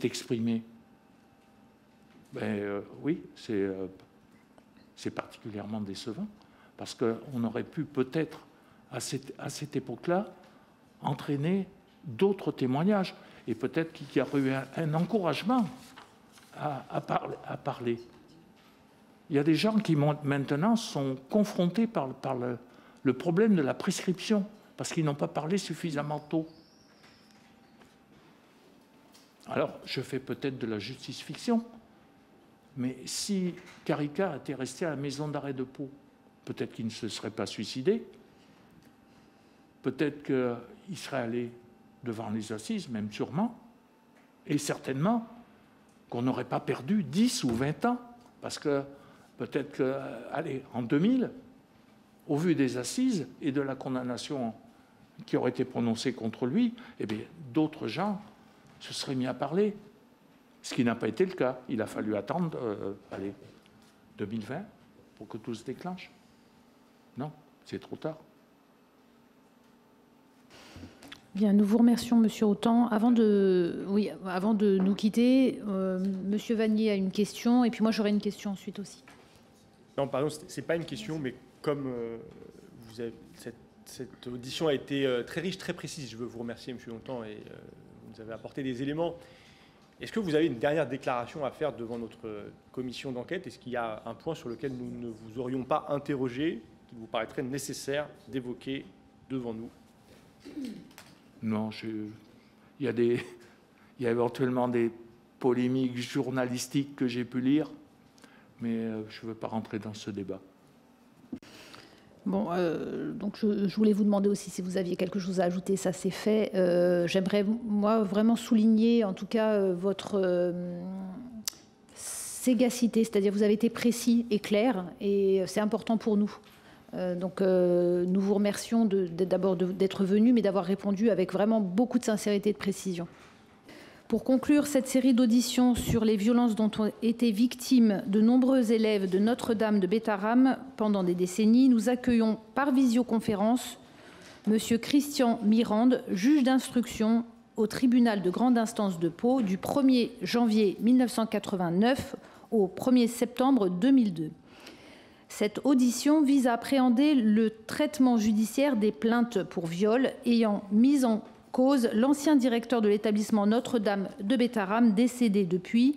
exprimée? Oui, c'est particulièrement décevant, parce qu'on aurait pu peut-être, à cette époque-là, entraîner d'autres témoignages, et peut-être qu'il y aurait eu un encouragement à parler. Il y a des gens qui maintenant sont confrontés par le problème de la prescription, parce qu'ils n'ont pas parlé suffisamment tôt. Alors, je fais peut-être de la justice-fiction, mais si Caricart était resté à la maison d'arrêt de Pau, peut-être qu'il ne se serait pas suicidé, peut-être qu'il serait allé devant les assises, même sûrement, et certainement qu'on n'aurait pas perdu 10 ou 20 ans, parce que peut-être que, allez, en 2000, au vu des assises et de la condamnation qui aurait été prononcée contre lui, eh bien, d'autres gens se seraient mis à parler, ce qui n'a pas été le cas. Il a fallu attendre, 2020 pour que tout se déclenche. Non, c'est trop tard. Bien, nous vous remercions, Monsieur Autant. Avant de nous quitter, Monsieur Vanier a une question, et puis moi j'aurai une question ensuite aussi. Non, pardon, ce n'est pas une question, mais comme vous avez, cette audition a été très riche, très précise, je veux vous remercier, Monsieur Autant, et vous nous avez apporté des éléments. Est-ce que vous avez une dernière déclaration à faire devant notre commission d'enquête? Est-ce qu'il y a un point sur lequel nous ne vous aurions pas interrogé, qu'il vous paraîtrait nécessaire d'évoquer devant nous? Non, il y a éventuellement des polémiques journalistiques que j'ai pu lire, mais je ne veux pas rentrer dans ce débat. Bon, donc je voulais vous demander aussi si vous aviez quelque chose à ajouter, ça c'est fait. J'aimerais, moi, vraiment souligner, en tout cas, votre sagacité, c'est-à-dire vous avez été précis et clair, et c'est important pour nous. Donc, nous vous remercions d'abord d'être venu, mais d'avoir répondu avec vraiment beaucoup de sincérité et de précision. Pour conclure cette série d'auditions sur les violences dont ont été victimes de nombreux élèves de Notre-Dame de Bétharram pendant des décennies, nous accueillons par visioconférence M. Christian Mirande, juge d'instruction au tribunal de grande instance de Pau du 1er janvier 1989 au 1er septembre 2002. Cette audition vise à appréhender le traitement judiciaire des plaintes pour viol ayant mis en cause l'ancien directeur de l'établissement Notre-Dame de Bétharram, décédé depuis,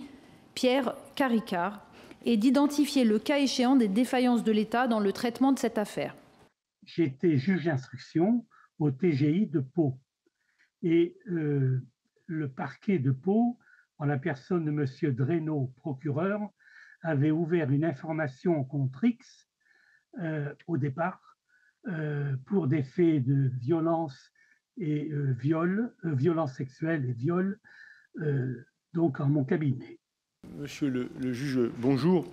Pierre Caricart, et d'identifier le cas échéant des défaillances de l'État dans le traitement de cette affaire. J'ai été juge d'instruction au TGI de Pau. Et le parquet de Pau, en la personne de M. Dresneau, procureur, avait ouvert une information contre X au départ pour des faits de violence et violence sexuelle et viol, donc en mon cabinet. Monsieur le juge, bonjour.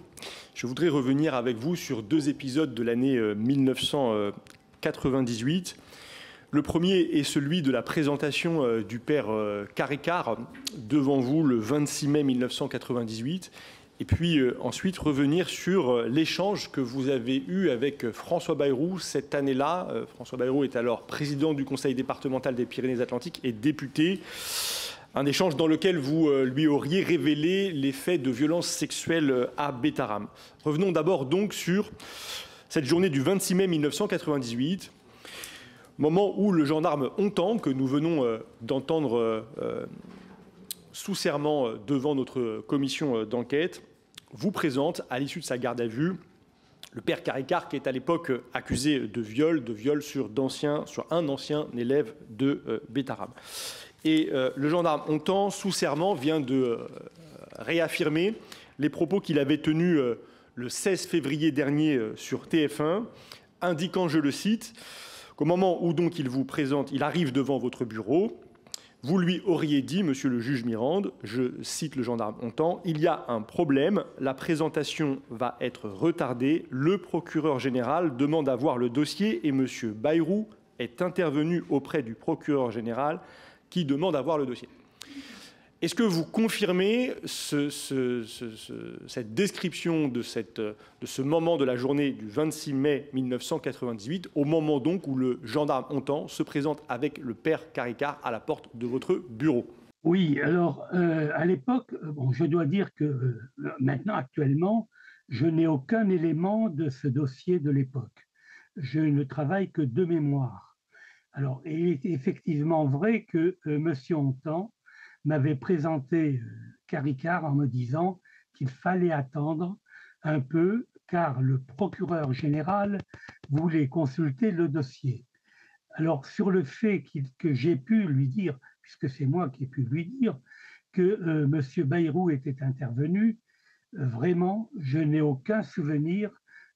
Je voudrais revenir avec vous sur deux épisodes de l'année 1998. Le premier est celui de la présentation du père Caricart devant vous le 26 mai 1998. Et puis ensuite revenir sur l'échange que vous avez eu avec François Bayrou cette année-là. François Bayrou est alors président du conseil départemental des Pyrénées-Atlantiques et député. Un échange dans lequel vous lui auriez révélé les faits de violence sexuelle à Bétharram. Revenons d'abord donc sur cette journée du 26 mai 1998, moment où le gendarme Hontan, que nous venons d'entendre sous serment devant notre commission d'enquête, vous présente, à l'issue de sa garde à vue, le père Caricart, qui est à l'époque accusé de viol sur un ancien élève de Bétharram. Et le gendarme Hontan, sous serment, vient de réaffirmer les propos qu'il avait tenus le 16 février dernier sur TF1, indiquant, je le cite, qu'au moment où donc il arrive devant votre bureau, vous lui auriez dit, monsieur le juge Mirande, je cite le gendarme Hontan, il y a un problème, la présentation va être retardée, le procureur général demande à voir le dossier et monsieur Bayrou est intervenu auprès du procureur général qui demande à voir le dossier. Est-ce que vous confirmez cette description de ce moment de la journée du 26 mai 1998, au moment donc où le gendarme Hontan se présente avec le père Caricart à la porte de votre bureau? Oui, alors à l'époque, je dois dire que maintenant, actuellement, je n'ai aucun élément de ce dossier de l'époque. Je ne travaille que de mémoire. Alors, il est effectivement vrai que M. Hontan m'avait présenté Caricart en me disant qu'il fallait attendre un peu car le procureur général voulait consulter le dossier. Alors, sur le fait que j'ai pu lui dire, puisque c'est moi qui ai pu lui dire, que M. Bayrou était intervenu. Vraiment, je n'ai aucun souvenir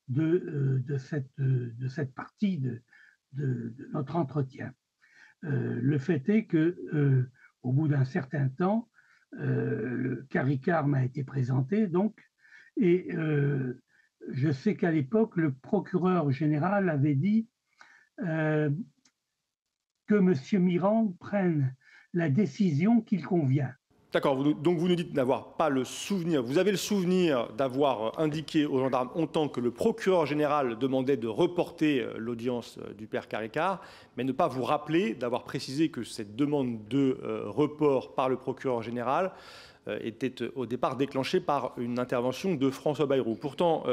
de cette partie de notre entretien. Le fait est que, au bout d'un certain temps, le Caricart m'a été présenté, donc, et je sais qu'à l'époque, le procureur général avait dit que M. Mirand prenne la décision qu'il convient. D'accord, donc vous nous dites n'avoir pas le souvenir. Vous avez le souvenir d'avoir indiqué aux gendarmes Hontan que le procureur général demandait de reporter l'audience du père Caricart, mais ne pas vous rappeler d'avoir précisé que cette demande de report par le procureur général était au départ déclenchée par une intervention de François Bayrou. Pourtant,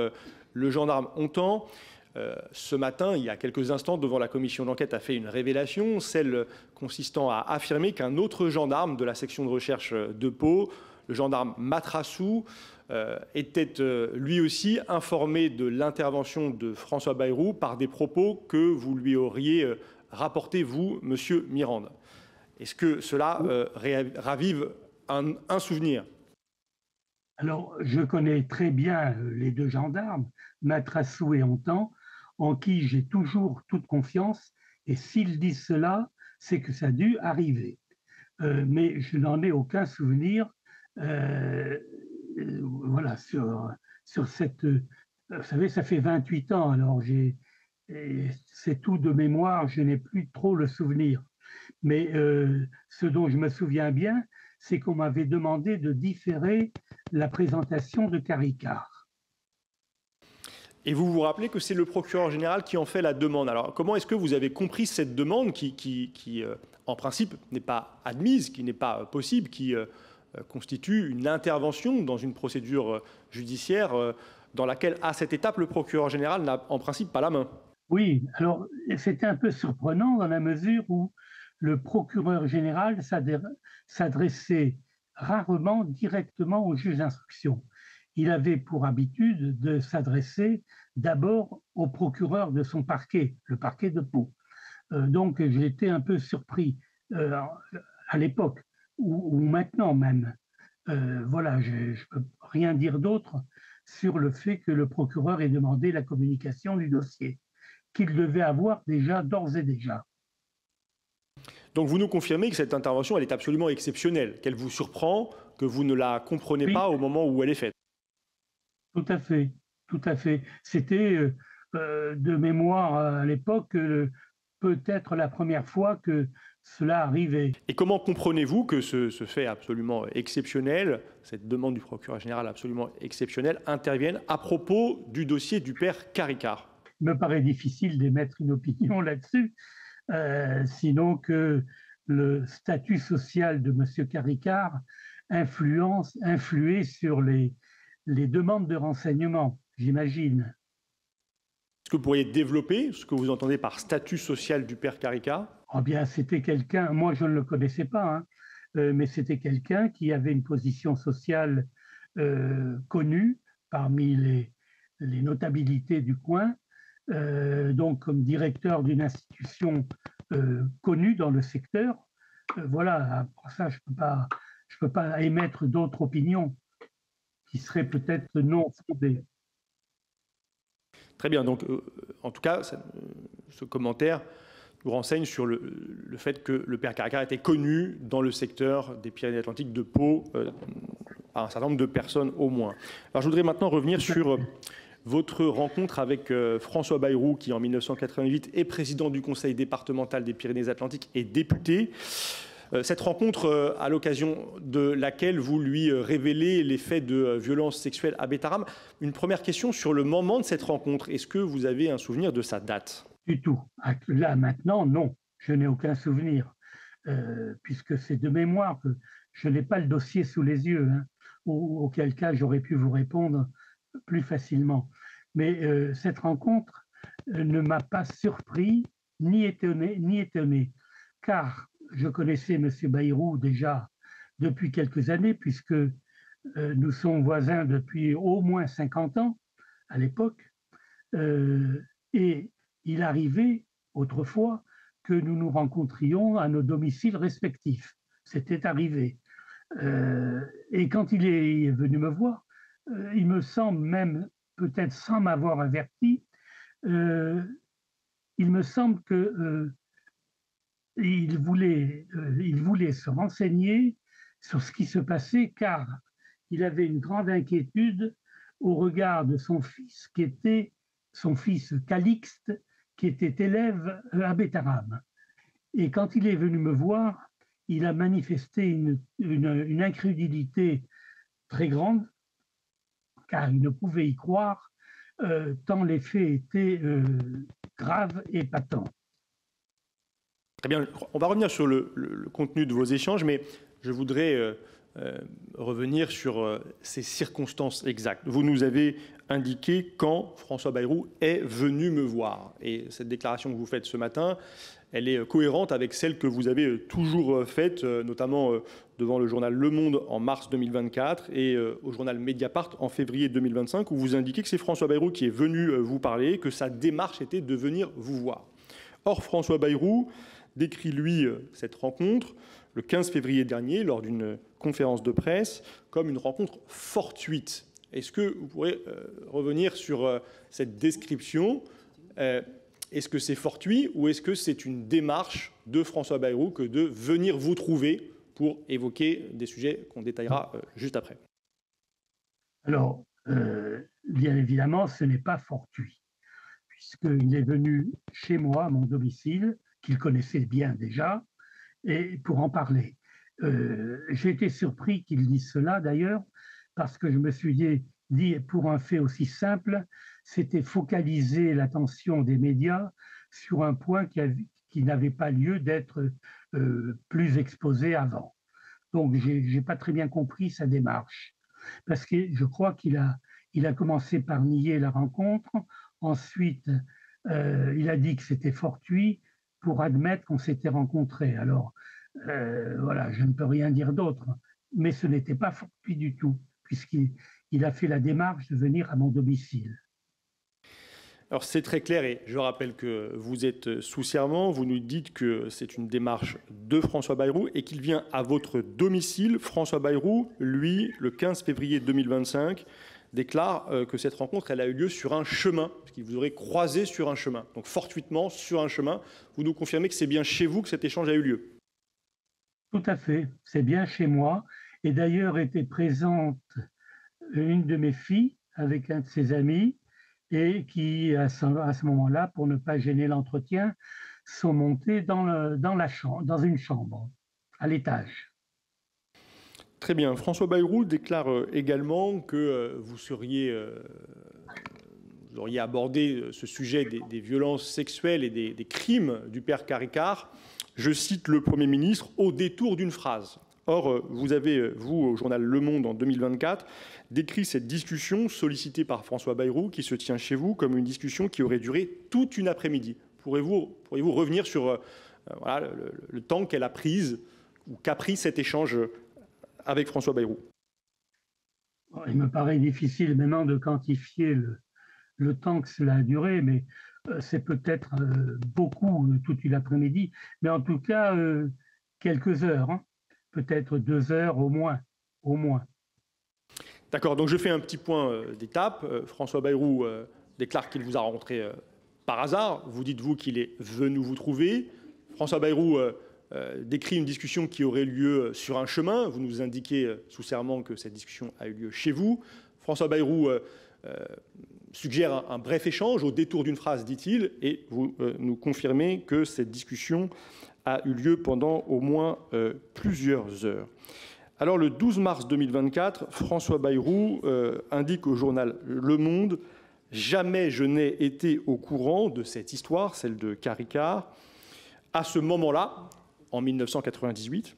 le gendarme Hontan, ce matin, il y a quelques instants, devant la commission d'enquête, a fait une révélation, celle consistant à affirmer qu'un autre gendarme de la section de recherche de Pau, le gendarme Matrassou, était lui aussi informé de l'intervention de François Bayrou par des propos que vous lui auriez rapportés, vous, monsieur Mirande. Est-ce que cela ravive un souvenir? Alors, je connais très bien les deux gendarmes, Matrassou et Hontan, en qui j'ai toujours toute confiance, et s'ils disent cela, c'est que ça a dû arriver. Mais je n'en ai aucun souvenir voilà, sur cette... Vous savez, ça fait 28 ans, alors c'est tout de mémoire, je n'ai plus trop le souvenir. Mais ce dont je me souviens bien, c'est qu'on m'avait demandé de différer la présentation de Caricart. Et vous vous rappelez que c'est le procureur général qui en fait la demande. Alors, comment est-ce que vous avez compris cette demande qui en principe, n'est pas admise, qui n'est pas possible, qui constitue une intervention dans une procédure judiciaire dans laquelle, à cette étape, le procureur général n'a en principe pas la main? Oui, alors c'était un peu surprenant dans la mesure où le procureur général s'adressait rarement directement au juge d'instruction. Il avait pour habitude de s'adresser d'abord au procureur de son parquet, le parquet de Pau. Donc j'ai été un peu surpris à l'époque, ou maintenant même. Voilà, je ne peux rien dire d'autre sur le fait que le procureur ait demandé la communication du dossier, qu'il devait avoir déjà, d'ores et déjà. Donc vous nous confirmez que cette intervention, elle est absolument exceptionnelle, qu'elle vous surprend, que vous ne la comprenez pas au moment où elle est faite. Tout à fait, tout à fait. C'était de mémoire à l'époque peut-être la première fois que cela arrivait. Et comment comprenez-vous que ce fait absolument exceptionnel, cette demande du procureur général absolument exceptionnelle, intervienne à propos du dossier du père Caricart? Il me paraît difficile d'émettre une opinion là-dessus, sinon que le statut social de M. Caricart influait sur les demandes de renseignement, j'imagine. Est-ce que vous pourriez développer ce que vous entendez par statut social du père Caricart? Oh bien, c'était quelqu'un, moi je ne le connaissais pas, mais c'était quelqu'un qui avait une position sociale connue parmi les notabilités du coin, donc comme directeur d'une institution connue dans le secteur. Voilà, pour ça je peux pas émettre d'autres opinions qui seraient peut-être non fondées. Très bien, donc en tout cas, ce commentaire nous renseigne sur le fait que le père Caricart était connu dans le secteur des Pyrénées-Atlantiques de Pau par un certain nombre de personnes au moins. Alors je voudrais maintenant revenir sur votre rencontre avec François Bayrou, qui en 1988 est président du conseil départemental des Pyrénées-Atlantiques et député. Cette rencontre, à l'occasion de laquelle vous lui révélez les faits de violence sexuelle à Bétarame. Une première question sur le moment de cette rencontre. Est-ce que vous avez un souvenir de sa date? Du tout. Là, maintenant, non. Je n'ai aucun souvenir, puisque c'est de mémoire que je n'ai pas le dossier sous les yeux, auquel cas j'aurais pu vous répondre plus facilement. Mais cette rencontre ne m'a pas surpris, ni étonné, car je connaissais M. Bayrou déjà depuis quelques années, puisque nous sommes voisins depuis au moins 50 ans à l'époque, et il arrivait autrefois que nous nous rencontrions à nos domiciles respectifs. C'était arrivé. Et quand il est venu me voir, il me semble même, peut-être sans m'avoir averti, il me semble que il voulait se renseigner sur ce qui se passait car il avait une grande inquiétude au regard de son fils qui était son fils Calixte, qui était élève à Bétarame. Et quand il est venu me voir, il a manifesté une incrédulité très grande, car il ne pouvait y croire, tant les faits étaient graves et patents. Très bien, on va revenir sur le contenu de vos échanges, mais je voudrais revenir sur ces circonstances exactes. Vous nous avez indiqué quand François Bayrou est venu me voir. Et cette déclaration que vous faites ce matin, elle est cohérente avec celle que vous avez toujours faite, notamment devant le journal Le Monde en mars 2024 et au journal Mediapart en février 2025, où vous indiquez que c'est François Bayrou qui est venu vous parler, que sa démarche était de venir vous voir. Or, François Bayrou décrit, lui, cette rencontre le 15 février dernier, lors d'une conférence de presse, comme une rencontre fortuite. Est-ce que vous pourrez revenir sur cette description? Est-ce que c'est fortuit ou est-ce que c'est une démarche de François Bayrou que de venir vous trouver pour évoquer des sujets qu'on détaillera juste après? Alors, bien évidemment, ce n'est pas fortuit, puisqu'il est venu chez moi, à mon domicile, qu'il connaissait bien déjà, et pour en parler. J'ai été surpris qu'il dise cela, d'ailleurs, parce que je me suis dit, pour un fait aussi simple, c'était focaliser l'attention des médias sur un point qui n'avait pas lieu d'être plus exposé avant. Donc, je n'ai pas très bien compris sa démarche, parce que je crois qu'il a commencé par nier la rencontre, ensuite, il a dit que c'était fortuit pour admettre qu'on s'était rencontrés. Alors, voilà, je ne peux rien dire d'autre, mais ce n'était pas fortuit du tout, puisqu'il a fait la démarche de venir à mon domicile. Alors c'est très clair et je rappelle que vous êtes sous serment, vous nous dites que c'est une démarche de François Bayrou et qu'il vient à votre domicile. François Bayrou, lui, le 15 février 2025, déclare que cette rencontre, elle a eu lieu sur un chemin, parce qu'il vous aurait croisé sur un chemin, donc fortuitement sur un chemin. Vous nous confirmez que c'est bien chez vous que cet échange a eu lieu? Tout à fait, c'est bien chez moi. Et d'ailleurs était présente une de mes filles avec un de ses amis et qui, à ce moment-là, pour ne pas gêner l'entretien, sont montés dans une chambre, à l'étage. Très bien. François Bayrou déclare également que vous auriez abordé ce sujet des violences sexuelles et des crimes du père Caricart, je cite le Premier ministre, au détour d'une phrase. Or, vous avez, vous, au journal Le Monde en 2024, décrit cette discussion sollicitée par François Bayrou qui se tient chez vous comme une discussion qui aurait duré toute une après-midi. Pourriez-vous revenir sur voilà, le temps qu'elle a prise ou qu'a pris cet échange avec François Bayrou? Il me paraît difficile maintenant de quantifier le temps que cela a duré, mais c'est peut-être beaucoup, toute une après-midi, mais en tout cas, quelques heures, hein, peut-être 2 heures au moins. D'accord, donc je fais un petit point d'étape. François Bayrou déclare qu'il vous a rencontré par hasard. Vous dites, vous, qu'il est venu vous trouver. François Bayrou décrit une discussion qui aurait lieu sur un chemin. Vous nous indiquez sous serment que cette discussion a eu lieu chez vous. François Bayrou suggère un bref échange au détour d'une phrase, dit-il, et vous nous confirmez que cette discussion a eu lieu pendant au moins plusieurs heures. Alors, le 12 mars 2024, François Bayrou indique au journal Le Monde « Jamais je n'ai été au courant de cette histoire, celle de Caricart. À ce moment-là, en 1998,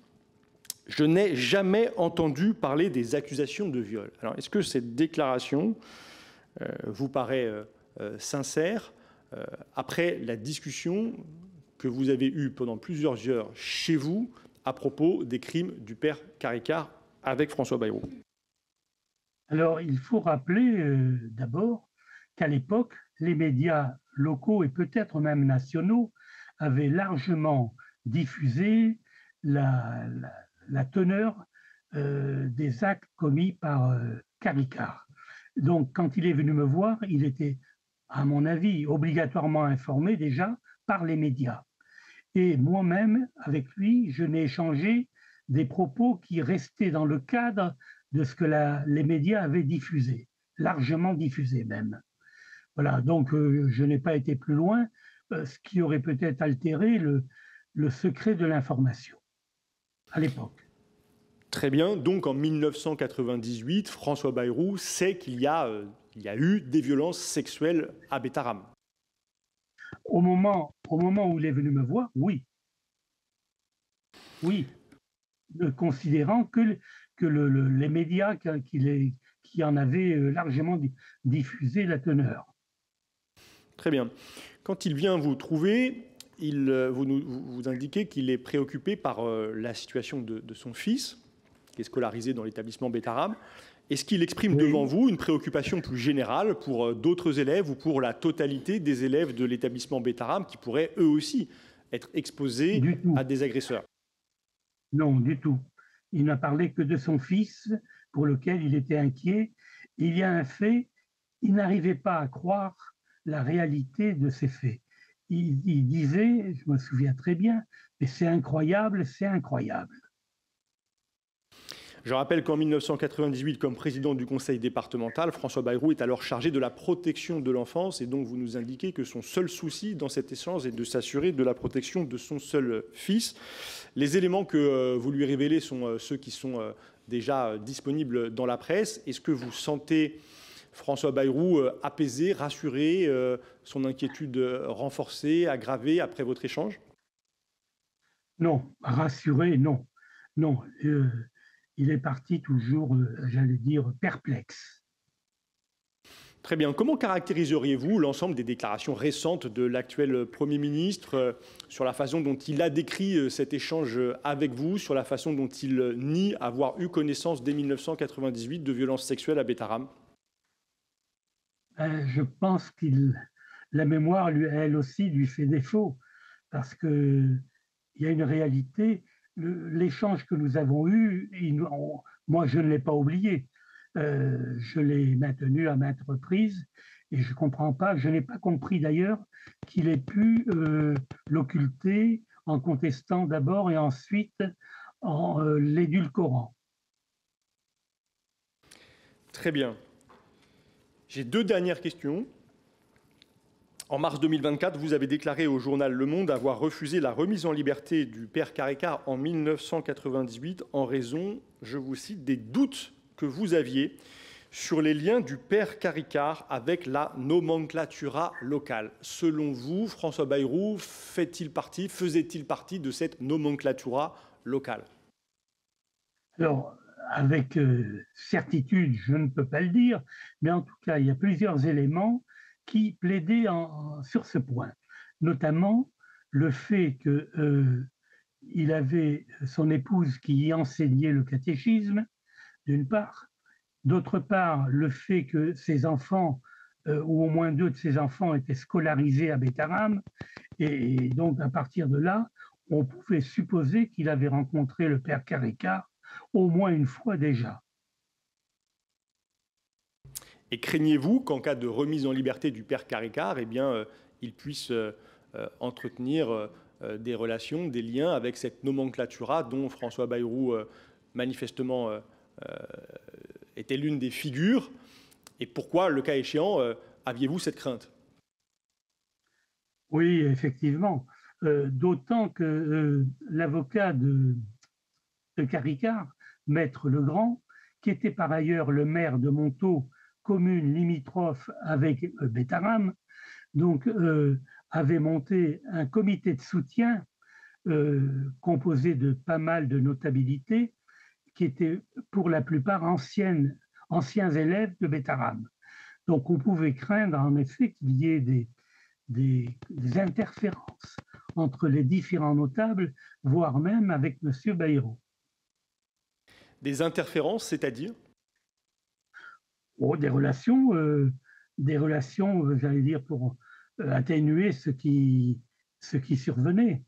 je n'ai jamais entendu parler des accusations de viol. » Alors, est-ce que cette déclaration vous paraît sincère après la discussion que vous avez eue pendant plusieurs heures chez vous à propos des crimes du père Caricart avec François Bayrou? Alors, il faut rappeler d'abord qu'à l'époque, les médias locaux et peut-être même nationaux avaient largement diffusé la teneur des actes commis par Caricart. Donc, quand il est venu me voir, il était, à mon avis, obligatoirement informé déjà par les médias. Et moi-même, avec lui, je n'ai échangé des propos qui restaient dans le cadre de ce que les médias avaient diffusé, largement diffusé même. Voilà, donc je n'ai pas été plus loin, ce qui aurait peut-être altéré le secret de l'information à l'époque. Très bien. Donc en 1998, François Bayrou sait qu'il y a eu des violences sexuelles à Bétarame. Au moment où il est venu me voir, oui. Oui, considérant que les médias qui en avaient largement diffusé la teneur. Très bien. Quand il vient vous trouver, vous indiquez qu'il est préoccupé par la situation de son fils, qui est scolarisé dans l'établissement Bétarame. Est-ce qu'il exprime devant vous une préoccupation plus générale pour d'autres élèves ou pour la totalité des élèves de l'établissement Bétarame qui pourraient eux aussi être exposés à des agresseurs? Non, du tout. Il n'a parlé que de son fils pour lequel il était inquiet. Il y a un fait, il n'arrivait pas à croire la réalité de ces faits. Il disait, je me souviens très bien, mais c'est incroyable, c'est incroyable. Je rappelle qu'en 1998, comme président du conseil départemental, François Bayrou est alors chargé de la protection de l'enfance et donc vous nous indiquez que son seul souci dans cet échange est de s'assurer de la protection de son seul fils. Les éléments que vous lui révélez sont ceux qui sont déjà disponibles dans la presse. Est-ce que vous sentez François Bayrou apaisé, rassuré, son inquiétude renforcée, aggravée après votre échange? Non, rassuré, non. Non. Il est parti toujours, j'allais dire, perplexe. Très bien. Comment caractériseriez-vous l'ensemble des déclarations récentes de l'actuel Premier ministre sur la façon dont il a décrit cet échange avec vous, sur la façon dont il nie avoir eu connaissance dès 1998 de violences sexuelles à Bétarame? Je pense que la mémoire, elle aussi, lui fait défaut, parce qu'il y a une réalité. L'échange que nous avons eu, moi je ne l'ai pas oublié, je l'ai maintenu à maintes reprises et je ne comprends pas, je n'ai pas compris d'ailleurs qu'il ait pu l'occulter en contestant d'abord et ensuite en l'édulcorant. Très bien. J'ai deux dernières questions. En mars 2024, vous avez déclaré au journal Le Monde avoir refusé la remise en liberté du père Caricart en 1998 en raison, je vous cite, des doutes que vous aviez sur les liens du père Caricart avec la nomenclatura locale. Selon vous, François Bayrou faisait-il partie de cette nomenclatura locale? Alors, avec certitude, je ne peux pas le dire, mais en tout cas, il y a plusieurs éléments qui plaidait sur ce point, notamment le fait qu'il avait son épouse qui y enseignait le catéchisme, d'une part, d'autre part, le fait que ses enfants, ou au moins deux de ses enfants, étaient scolarisés à Bétarame, et donc à partir de là, on pouvait supposer qu'il avait rencontré le père Caricart au moins une fois déjà. Et craignez-vous qu'en cas de remise en liberté du père Caricart, eh bien, il puisse entretenir des relations, des liens avec cette nomenclatura dont François Bayrou manifestement était l'une des figures? Et pourquoi, le cas échéant, aviez-vous cette crainte? Oui, effectivement. D'autant que l'avocat de Caricart, Maître Legrand, qui était par ailleurs le maire de Montaut, commune limitrophe avec Bétarame, donc avait monté un comité de soutien composé de pas mal de notabilités qui étaient pour la plupart anciens élèves de Bétarame. Donc on pouvait craindre en effet qu'il y ait des interférences entre les différents notables, voire même avec M. Bayrou. Des interférences, c'est-à-dire? Oh, des relations, j'allais dire, pour atténuer ce qui survenait.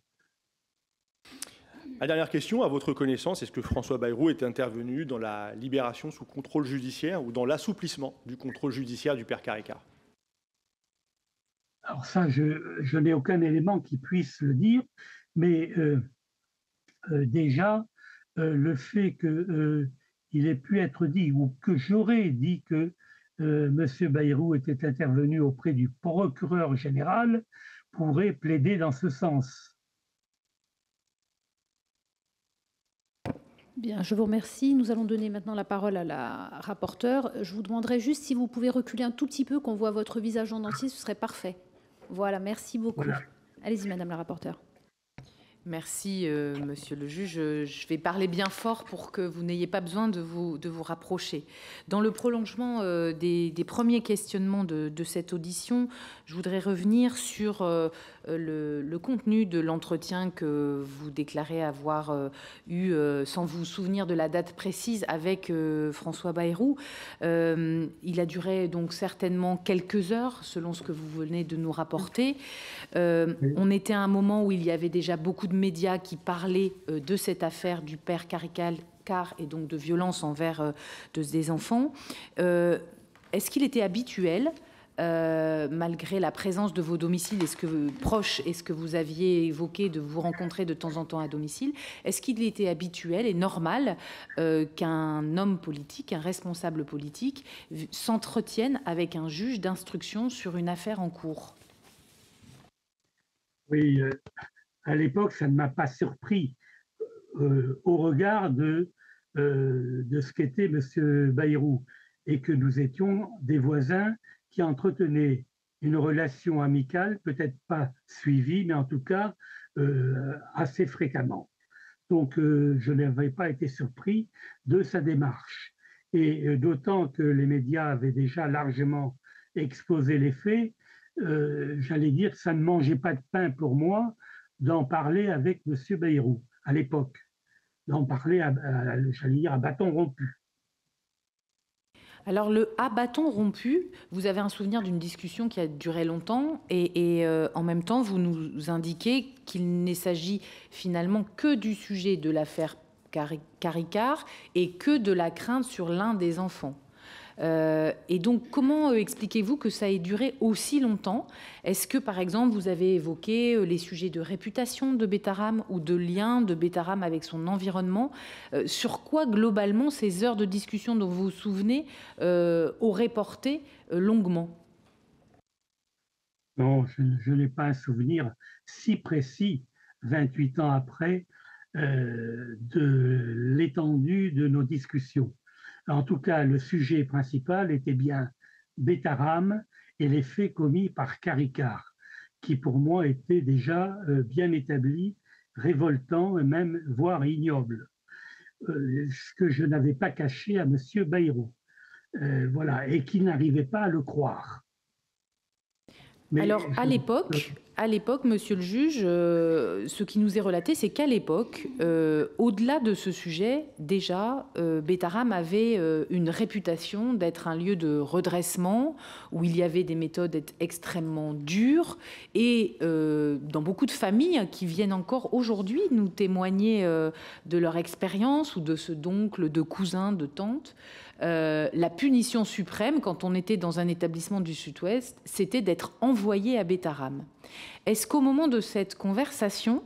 La dernière question, à votre connaissance, est-ce que François Bayrou est intervenu dans la libération sous contrôle judiciaire ou dans l'assouplissement du contrôle judiciaire du père Caricart? Alors ça, je n'ai aucun élément qui puisse le dire, mais déjà, le fait qu'il ait pu être dit, ou que j'aurais dit que M. Bayrou était intervenu auprès du procureur général, pourrait plaider dans ce sens. Bien, je vous remercie. Nous allons donner maintenant la parole à la rapporteure. Je vous demanderai juste si vous pouvez reculer un tout petit peu, qu'on voit votre visage en entier, ce serait parfait. Voilà, merci beaucoup. Voilà. Allez-y, Madame la rapporteure. Merci, Monsieur le juge. Je vais parler bien fort pour que vous n'ayez pas besoin de vous rapprocher. Dans le prolongement des premiers questionnements de cette audition, je voudrais revenir sur le contenu de l'entretien que vous déclarez avoir eu, sans vous souvenir de la date précise, avec François Bayrou. Il a duré donc certainement quelques heures, selon ce que vous venez de nous rapporter. On était à un moment où il y avait déjà beaucoup de médias qui parlaient de cette affaire du père Caricart et donc de violence envers des enfants. Est-ce qu'il était habituel, malgré la présence de vos domiciles proches et ce que vous aviez évoqué de vous rencontrer de temps en temps à domicile, est-ce qu'il était habituel et normal qu'un homme politique, un responsable politique, s'entretienne avec un juge d'instruction sur une affaire en cours? Oui, à l'époque, ça ne m'a pas surpris au regard de ce qu'était M. Bayrou et que nous étions des voisins qui entretenaient une relation amicale, peut-être pas suivie, mais en tout cas assez fréquemment. Donc, je n'avais pas été surpris de sa démarche. Et d'autant que les médias avaient déjà largement exposé les faits, j'allais dire, ça ne mangeait pas de pain pour moi d'en parler avec M. Bayrou à l'époque, d'en parler, j'allais dire, à bâton rompu. Alors, à bâton rompu, vous avez un souvenir d'une discussion qui a duré longtemps et en même temps, vous nous indiquez qu'il ne s'agit finalement que du sujet de l'affaire Caricart et que de la crainte sur l'un des enfants. Et donc, comment expliquez-vous que ça ait duré aussi longtemps? Est-ce que, par exemple, vous avez évoqué les sujets de réputation de Betaram ou de lien de Betaram avec son environnement? Sur quoi, globalement, ces heures de discussion dont vous vous souvenez auraient porté longuement? Non, je n'ai pas un souvenir si précis, 28 ans après, de l'étendue de nos discussions. En tout cas, le sujet principal était bien Betaram et les faits commis par Caricart, qui pour moi étaient déjà bien établis, révoltants et même voire ignobles. Ce que je n'avais pas caché à M. Bayrou. Voilà, et qui n'arrivait pas à le croire. Mais alors, à l'époque, monsieur le juge, ce qui nous est relaté, c'est qu'à l'époque, au-delà de ce sujet, déjà, Betaram avait une réputation d'être un lieu de redressement, où il y avait des méthodes extrêmement dures, et dans beaucoup de familles qui viennent encore aujourd'hui nous témoigner de leur expérience, ou de ceux d'oncles, de cousins, de tantes, la punition suprême, quand on était dans un établissement du Sud-Ouest, c'était d'être envoyé à Betaram. Est-ce qu'au moment de cette conversation,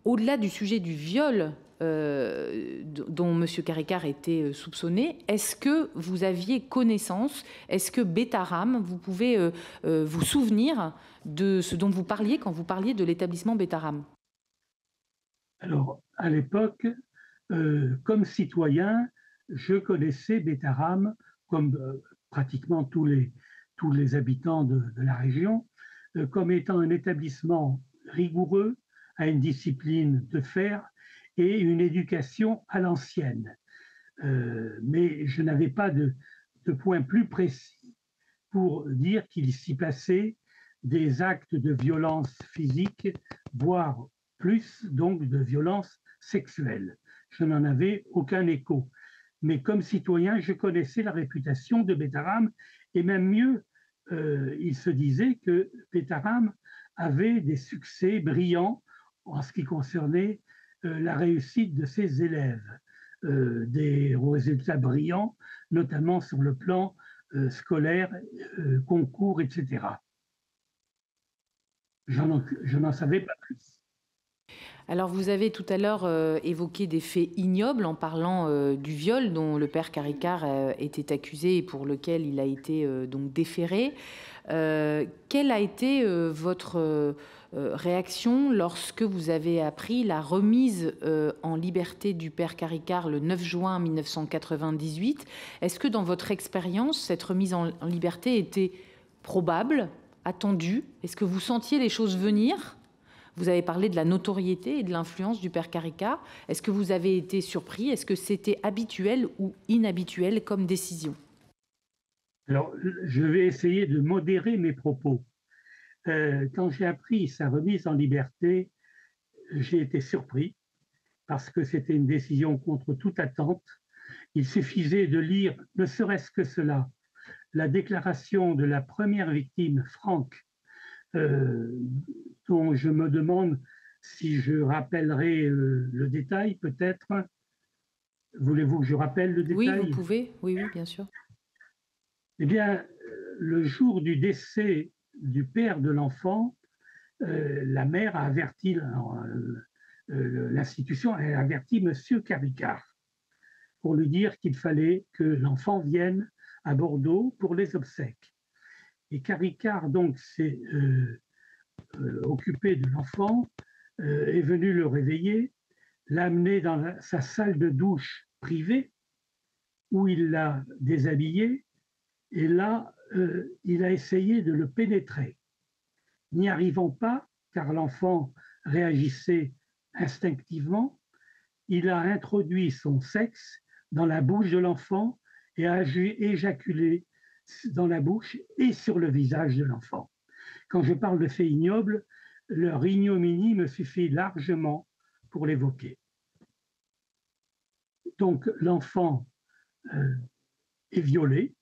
au-delà du sujet du viol dont M. Caricart était soupçonné, est-ce que vous aviez connaissance, est-ce que Betaram, vous pouvez vous souvenir de ce dont vous parliez quand vous parliez de l'établissement Betaram? Alors, à l'époque, comme citoyen, je connaissais Betaram, comme pratiquement tous les habitants de la région, comme étant un établissement rigoureux, à une discipline de fer et une éducation à l'ancienne. Mais je n'avais pas de point plus précis pour dire qu'il s'y passait des actes de violence physique, voire plus, donc de violence sexuelle. Je n'en avais aucun écho. Mais comme citoyen, je connaissais la réputation de Betaram, et même mieux, il se disait que Betaram avait des succès brillants en ce qui concernait la réussite de ses élèves, des résultats brillants, notamment sur le plan scolaire, concours, etc. Je n'en savais pas plus. Alors, vous avez tout à l'heure évoqué des faits ignobles en parlant du viol dont le père Caricart était accusé et pour lequel il a été donc déféré. Quelle a été votre réaction lorsque vous avez appris la remise en liberté du père Caricart le 9 juin 1998? Est-ce que dans votre expérience, cette remise en liberté était probable, attendue? Est-ce que vous sentiez les choses venir? Vous avez parlé de la notoriété et de l'influence du père Caricart. Est-ce que vous avez été surpris? Est-ce que c'était habituel ou inhabituel comme décision? Alors, je vais essayer de modérer mes propos. Quand j'ai appris sa remise en liberté, j'ai été surpris parce que c'était une décision contre toute attente. Il suffisait de lire, ne serait-ce que cela, la déclaration de la première victime, Franck, dont je me demande si je rappellerai le détail, peut-être. Voulez-vous que je rappelle le détail? Oui, vous pouvez. Oui, oui, bien sûr. Eh bien, le jour du décès du père de l'enfant, la mère a averti l'institution, elle a averti M. Caricart pour lui dire qu'il fallait que l'enfant vienne à Bordeaux pour les obsèques. Et Caricart, donc, s'est occupé de l'enfant, est venu le réveiller, l'a amené dans sa salle de douche privée, où il l'a déshabillé, et là, il a essayé de le pénétrer. N'y arrivant pas, car l'enfant réagissait instinctivement, il a introduit son sexe dans la bouche de l'enfant et a éjaculé dans la bouche et sur le visage de l'enfant. Quand je parle de faits ignobles, leur ignominie me suffit largement pour l'évoquer. Donc l'enfant est violé,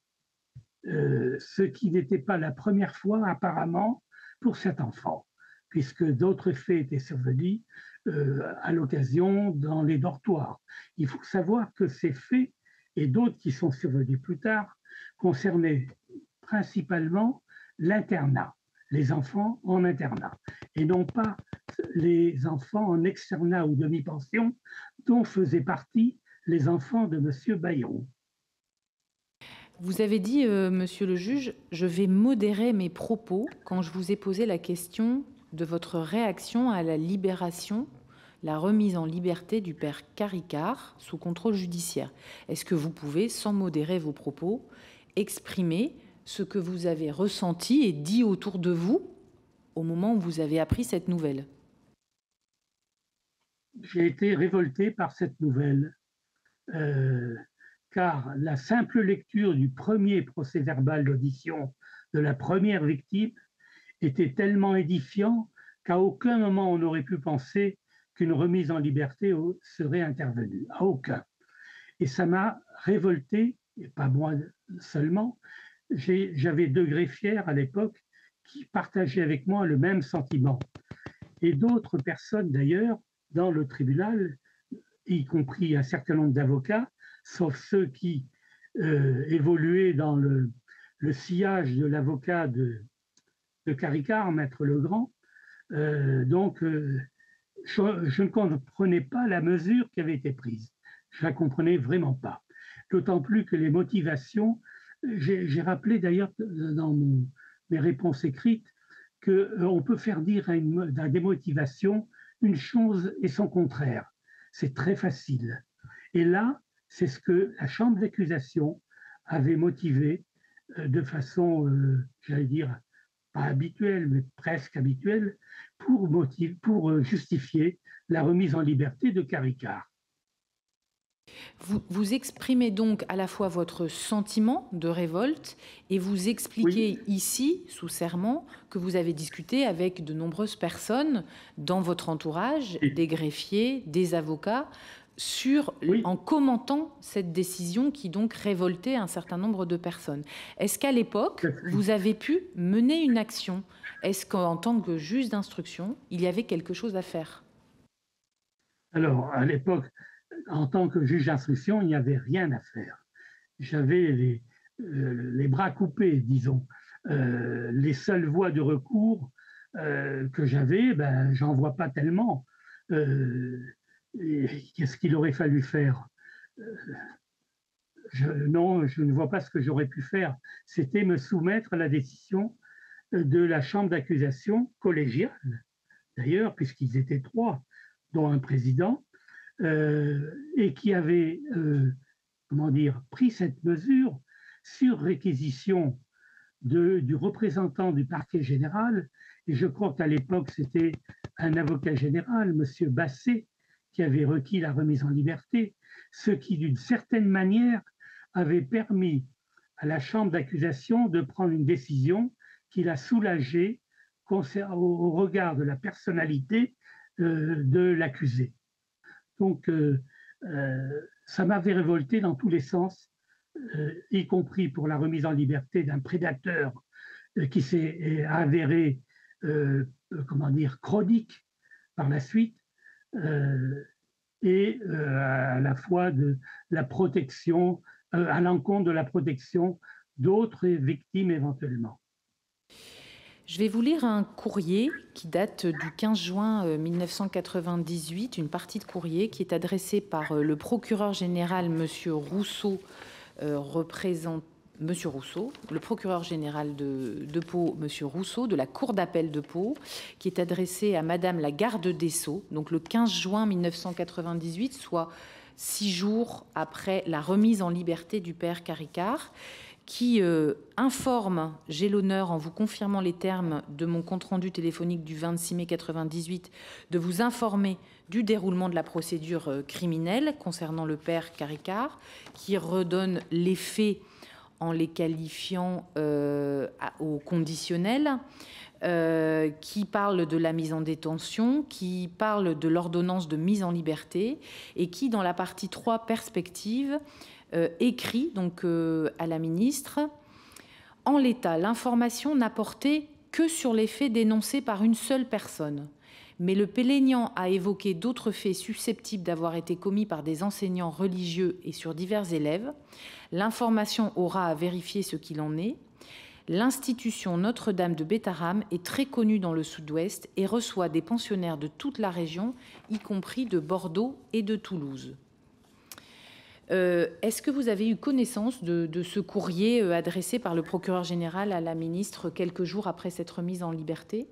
ce qui n'était pas la première fois apparemment pour cet enfant, puisque d'autres faits étaient survenus à l'occasion dans les dortoirs. Il faut savoir que ces faits et d'autres qui sont survenus plus tard concernaient principalement l'internat, les enfants en internat, et non pas les enfants en externat ou demi-pension dont faisaient partie les enfants de M. Bayrou. Vous avez dit, monsieur le juge, je vais modérer mes propos quand je vous ai posé la question de votre réaction à la libération, la remise en liberté du père Caricart sous contrôle judiciaire. Est-ce que vous pouvez, sans modérer vos propos, exprimer ce que vous avez ressenti et dit autour de vous au moment où vous avez appris cette nouvelle? J'ai été révolté par cette nouvelle. Car la simple lecture du premier procès-verbal d'audition de la première victime était tellement édifiant qu'à aucun moment on n'aurait pu penser qu'une remise en liberté serait intervenue, à aucun. Et ça m'a révolté, et pas moi seulement. J'avais 2 greffières à l'époque qui partageaient avec moi le même sentiment. Et d'autres personnes d'ailleurs dans le tribunal, y compris un certain nombre d'avocats, sauf ceux qui évoluaient dans le sillage de l'avocat de Caricart, Maître Legrand. Donc, je ne comprenais pas la mesure qui avait été prise. Je ne la comprenais vraiment pas. D'autant plus que les motivations, j'ai rappelé d'ailleurs dans mes réponses écrites qu'on peut faire dire à des motivations une chose et son contraire. C'est très facile. Et là, c'est ce que la chambre d'accusation avait motivé de façon, j'allais dire, pas habituelle, mais presque habituelle, pour justifier la remise en liberté de Caricart. Vous exprimez donc à la fois votre sentiment de révolte et vous expliquez ici, sous serment, que vous avez discuté avec de nombreuses personnes dans votre entourage, des greffiers, des avocats, en commentant cette décision qui donc révoltait un certain nombre de personnes. Est-ce qu'à l'époque, vous avez pu mener une action? Est-ce qu'en tant que juge d'instruction, il y avait quelque chose à faire? Alors, à l'époque, en tant que juge d'instruction, il n'y avait rien à faire. J'avais les bras coupés, disons. Les seules voies de recours que j'avais, ben, j'en vois pas tellement. Qu'est-ce qu'il aurait fallu faire? Non, je ne vois pas ce que j'aurais pu faire. C'était me soumettre à la décision de la chambre d'accusation collégiale, d'ailleurs, puisqu'ils étaient trois, dont un président, et qui avait, comment dire, pris cette mesure sur réquisition du représentant du parquet général. Et je crois qu'à l'époque, c'était un avocat général, M. Basset, qui avait requis la remise en liberté, ce qui, d'une certaine manière, avait permis à la chambre d'accusation de prendre une décision qui l'a soulagée au regard de la personnalité de l'accusé. Donc, ça m'avait révolté dans tous les sens, y compris pour la remise en liberté d'un prédateur qui s'est avéré, comment dire, chronique par la suite, et à la fois de la protection, à l'encontre de la protection d'autres victimes éventuellement. Je vais vous lire un courrier qui date du 15 juin 1998, une partie de courrier qui est adressée par le procureur général, M. Rousseau, Monsieur Rousseau, le procureur général de Pau, Monsieur Rousseau, de la Cour d'appel de Pau, qui est adressé à Madame la garde des Sceaux, donc le 15 juin 1998, soit 6 jours après la remise en liberté du père Caricart, qui informe, j'ai l'honneur, en vous confirmant les termes de mon compte-rendu téléphonique du 26 mai 1998, de vous informer du déroulement de la procédure criminelle concernant le père Caricart, qui redonne les faits en les qualifiant au conditionnel, qui parle de la mise en détention, qui parle de l'ordonnance de mise en liberté et qui, dans la partie 3, perspective, écrit donc à la ministre: en l'état, l'information n'a porté que sur les faits dénoncés par une seule personne, mais le plaignant a évoqué d'autres faits susceptibles d'avoir été commis par des enseignants religieux et sur divers élèves. L'information aura à vérifier ce qu'il en est. L'institution Notre-Dame de Bétharram est très connue dans le Sud-Ouest et reçoit des pensionnaires de toute la région, y compris de Bordeaux et de Toulouse. Est-ce que vous avez eu connaissance de ce courrier adressé par le procureur général à la ministre quelques jours après cette remise en liberté?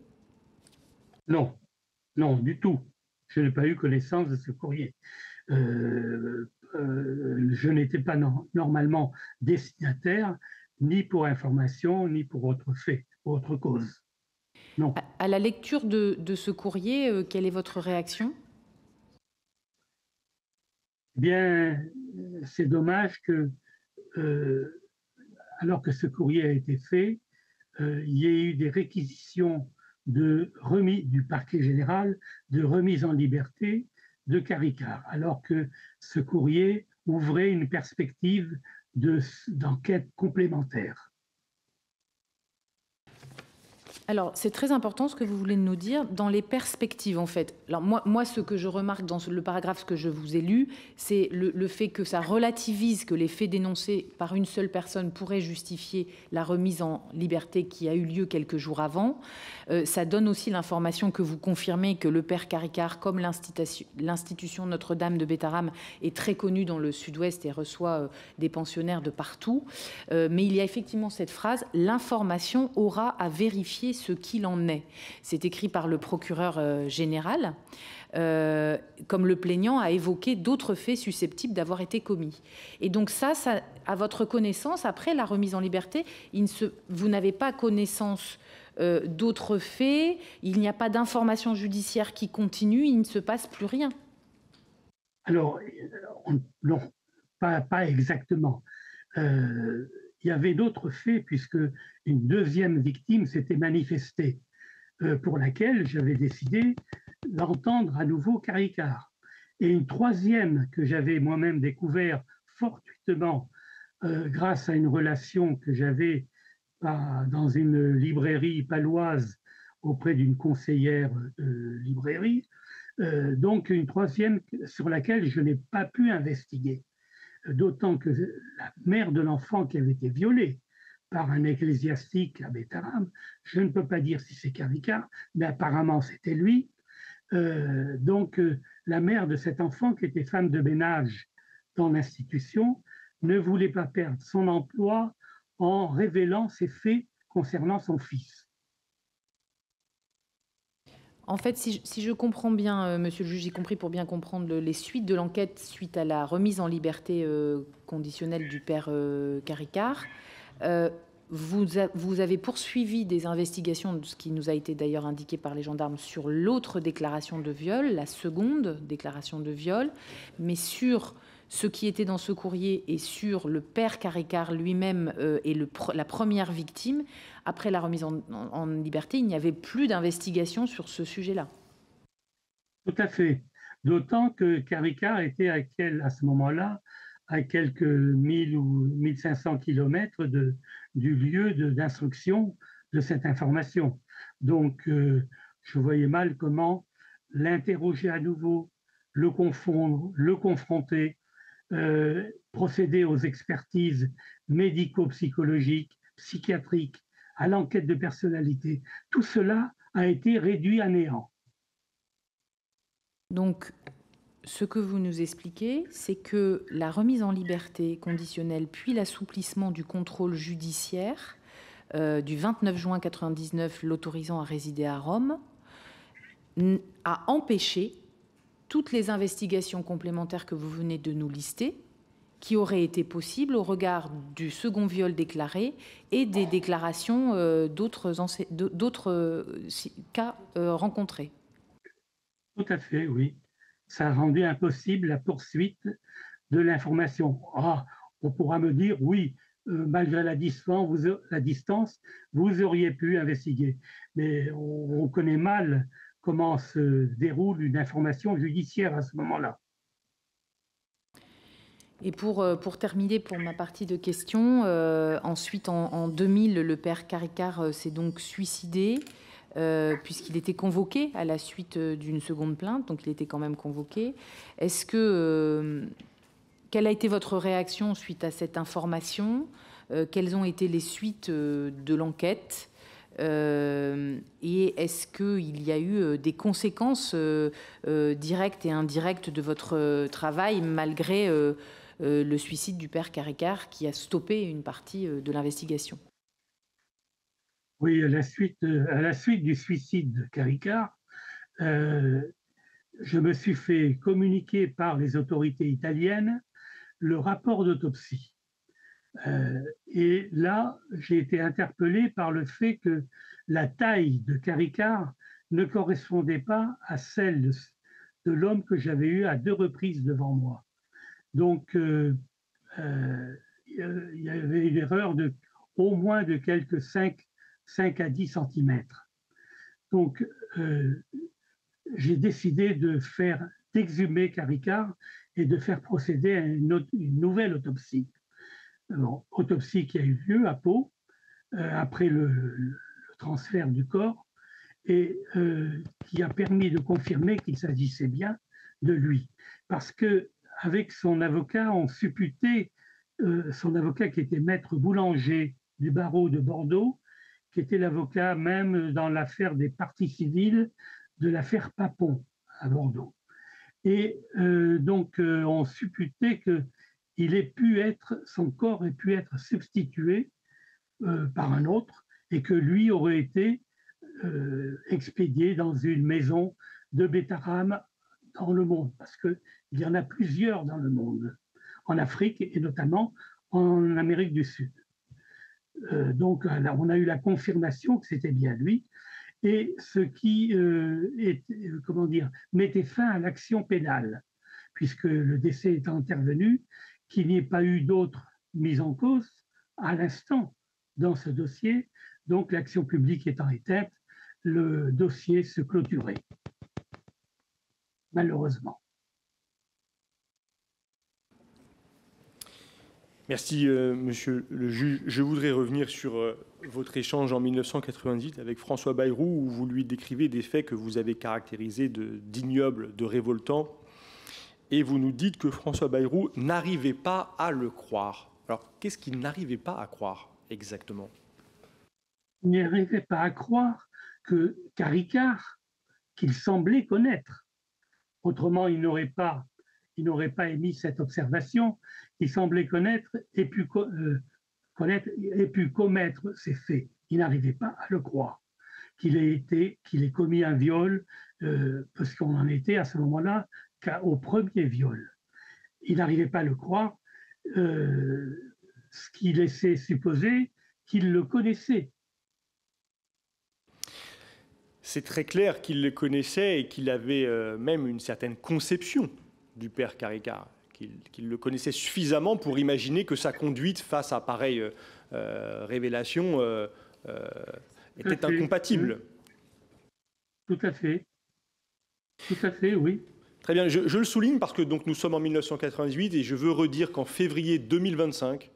Non, non, du tout. Je n'ai pas eu connaissance de ce courrier. Je n'étais pas normalement destinataire, ni pour information, ni pour autre fait, autre cause. Non. À la lecture de ce courrier, quelle est votre réaction? Eh bien, c'est dommage que, alors que ce courrier a été fait, il y ait eu des réquisitions du parquet général de remise en liberté de Caricart, alors que ce courrier ouvrait une perspective d'enquête complémentaire. Alors, c'est très important ce que vous voulez nous dire dans les perspectives, en fait. Alors, moi ce que je remarque dans le paragraphe que je vous ai lu, c'est le fait que ça relativise que les faits dénoncés par une seule personne pourraient justifier la remise en liberté qui a eu lieu quelques jours avant. Ça donne aussi l'information que vous confirmez que le père Caricart, comme l'institution Notre-Dame de Bétharram, est très connue dans le Sud-Ouest et reçoit des pensionnaires de partout. Mais il y a effectivement cette phrase: l'information aura à vérifier ce qu'il en est. C'est écrit par le procureur général, comme le plaignant a évoqué d'autres faits susceptibles d'avoir été commis. Et donc ça, à votre connaissance, après la remise en liberté, vous n'avez pas connaissance d'autres faits, il n'y a pas d'information judiciaire qui continue, il ne se passe plus rien. Alors, non, pas exactement. Il y avait d'autres faits, puisque une deuxième victime s'était manifestée, pour laquelle j'avais décidé d'entendre à nouveau Caricart. Et une troisième que j'avais moi-même découvert fortuitement grâce à une relation que j'avais dans une librairie paloise auprès d'une conseillère de librairie, Donc une troisième sur laquelle je n'ai pas pu investiguer. D'autant que la mère de l'enfant qui avait été violée par un ecclésiastique à Bétarame, je ne peux pas dire si c'est Caricart, mais apparemment c'était lui. La mère de cet enfant qui était femme de ménage dans l'institution ne voulait pas perdre son emploi en révélant ses faits concernant son fils. En fait, si je comprends bien, monsieur le juge, j'ai compris pour bien comprendre les suites de l'enquête suite à la remise en liberté conditionnelle du père Caricart. Vous avez poursuivi des investigations, ce qui nous a été d'ailleurs indiqué par les gendarmes, sur l'autre déclaration de viol, la seconde déclaration de viol, mais sur ce qui était dans ce courrier et sur le père Caricart lui-même et la première victime, après la remise en liberté, il n'y avait plus d'investigation sur ce sujet-là. Tout à fait. D'autant que Caricart était à ce moment-là à quelques 1000 ou 1500 kilomètres du lieu d'instruction de cette information. Donc, je voyais mal comment l'interroger à nouveau, le confondre, le confronter, procéder aux expertises médico-psychologiques, psychiatriques, à l'enquête de personnalité. Tout cela a été réduit à néant. Donc, ce que vous nous expliquez, c'est que la remise en liberté conditionnelle puis l'assouplissement du contrôle judiciaire du 29 juin 1999 l'autorisant à résider à Rome a empêché toutes les investigations complémentaires que vous venez de nous lister, qui auraient été possibles au regard du second viol déclaré et des déclarations d'autres cas rencontrés. Tout à fait, oui. Ça a rendu impossible la poursuite de l'information. On pourra me dire, oui, malgré la distance, vous auriez pu investiguer. Mais on connaît mal comment se déroule une information judiciaire à ce moment-là. Et pour terminer pour ma partie de questions, ensuite en 2000, le père Caricart s'est donc suicidé puisqu'il était convoqué à la suite d'une seconde plainte, donc il était quand même convoqué. Est-ce que quelle a été votre réaction suite à cette information? Quelles ont été les suites de l'enquête? Et est-ce qu'il y a eu des conséquences directes et indirectes de votre travail malgré le suicide du père Caricart qui a stoppé une partie de l'investigation? Oui, à la suite du suicide de Caricart, je me suis fait communiquer par les autorités italiennes le rapport d'autopsie. Et là, j'ai été interpellé par le fait que la taille de Caricart ne correspondait pas à celle de l'homme que j'avais eu à 2 reprises devant moi. Donc, il y avait une erreur au moins de quelques 5 à 10 cm. Donc, j'ai décidé d'exhumer Caricart et de faire procéder à une nouvelle autopsie. Autopsie qui a eu lieu à Pau après le transfert du corps et qui a permis de confirmer qu'il s'agissait bien de lui. Parce qu'avec son avocat, on supputait, son avocat qui était maître Boulanger du barreau de Bordeaux, qui était l'avocat même dans l'affaire des parties civiles de l'affaire Papon à Bordeaux. Et on supputait que son corps ait pu être substitué par un autre et que lui aurait été expédié dans une maison de Bétarame dans le monde, parce qu'il y en a plusieurs dans le monde, en Afrique et notamment en Amérique du Sud. Donc on a eu la confirmation que c'était bien lui, et ce qui mettait fin à l'action pénale, puisque le décès est intervenu, qu'il n'y ait pas eu d'autres mises en cause à l'instant dans ce dossier. Donc, l'action publique étant éteinte, le dossier se clôturait, malheureusement. Merci, monsieur le juge. Je voudrais revenir sur votre échange en 1998 avec François Bayrou, où vous lui décrivez des faits que vous avez caractérisés d'ignobles, de révoltants. Et vous nous dites que François Bayrou n'arrivait pas à le croire. Alors, qu'est-ce qu'il n'arrivait pas à croire exactement? Il n'arrivait pas à croire que Caricart, qu'il semblait connaître, autrement il n'aurait pas émis cette observation, qu'il semblait connaître et pu commettre ces faits. Il n'arrivait pas à le croire, qu'il ait commis un viol, parce qu'on en était à ce moment-là qu'au premier viol. Il n'arrivait pas à le croire, ce qui laissait supposer qu'il le connaissait. C'est très clair qu'il le connaissait et qu'il avait même une certaine conception du père Caricart, qu'il le connaissait suffisamment pour imaginer que sa conduite face à pareille révélation était incompatible. Tout à fait, oui. Très bien, je le souligne parce que donc, nous sommes en 1998 et je veux redire qu'en février 2025,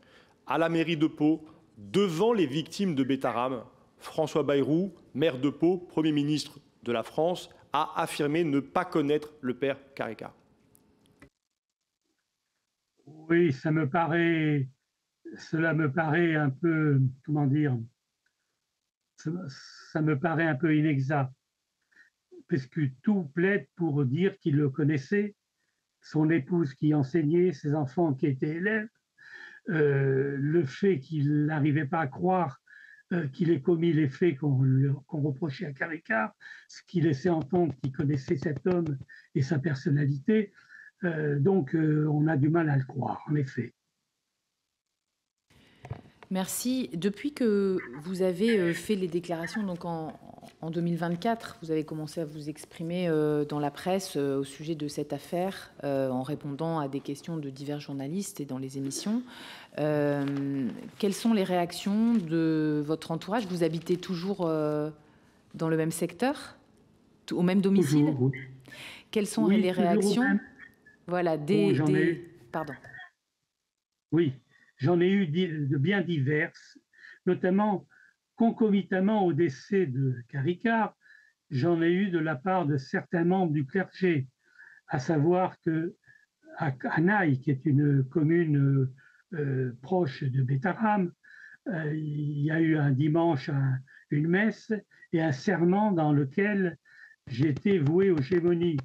à la mairie de Pau, devant les victimes de Betaram, François Bayrou, maire de Pau, Premier ministre de la France, a affirmé ne pas connaître le père Caricart. Oui, cela me paraît un peu, comment dire, ça me paraît un peu inexact, puisque tout plaide pour dire qu'il le connaissait, son épouse qui enseignait, ses enfants qui étaient élèves, le fait qu'il n'arrivait pas à croire qu'il ait commis les faits qu'on reprochait à Caricart, ce qui laissait entendre qu'il connaissait cet homme et sa personnalité. Donc, on a du mal à le croire, en effet. Merci. Depuis que vous avez fait les déclarations, donc en 2024, vous avez commencé à vous exprimer dans la presse au sujet de cette affaire, en répondant à des questions de divers journalistes et dans les émissions. Quelles sont les réactions de votre entourage? Vous habitez toujours dans le même secteur, au même domicile? Toujours, oui. Quelles sont les réactions? Voilà, pardon. Oui, j'en ai eu de bien diverses, notamment concomitamment au décès de Caricart, j'en ai eu de la part de certains membres du clergé, à savoir que à Naï, qui est une commune proche de Betaram, il y a eu un dimanche une messe et un serment dans lequel j'ai été voué aux gémonies.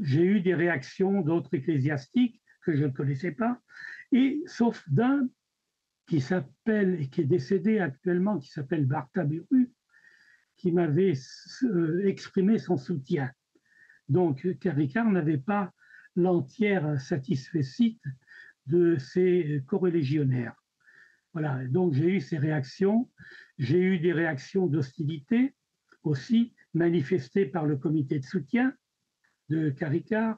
J'ai eu des réactions d'autres ecclésiastiques que je ne connaissais pas, et sauf d'un qui s'appelle et qui est décédé actuellement, qui s'appelle Barthaburu, qui m'avait exprimé son soutien. Donc Caricart n'avait pas l'entière satisfecit de ses corélégionnaires. Voilà, donc j'ai eu ces réactions. J'ai eu des réactions d'hostilité aussi manifestées par le comité de soutien de Caricart,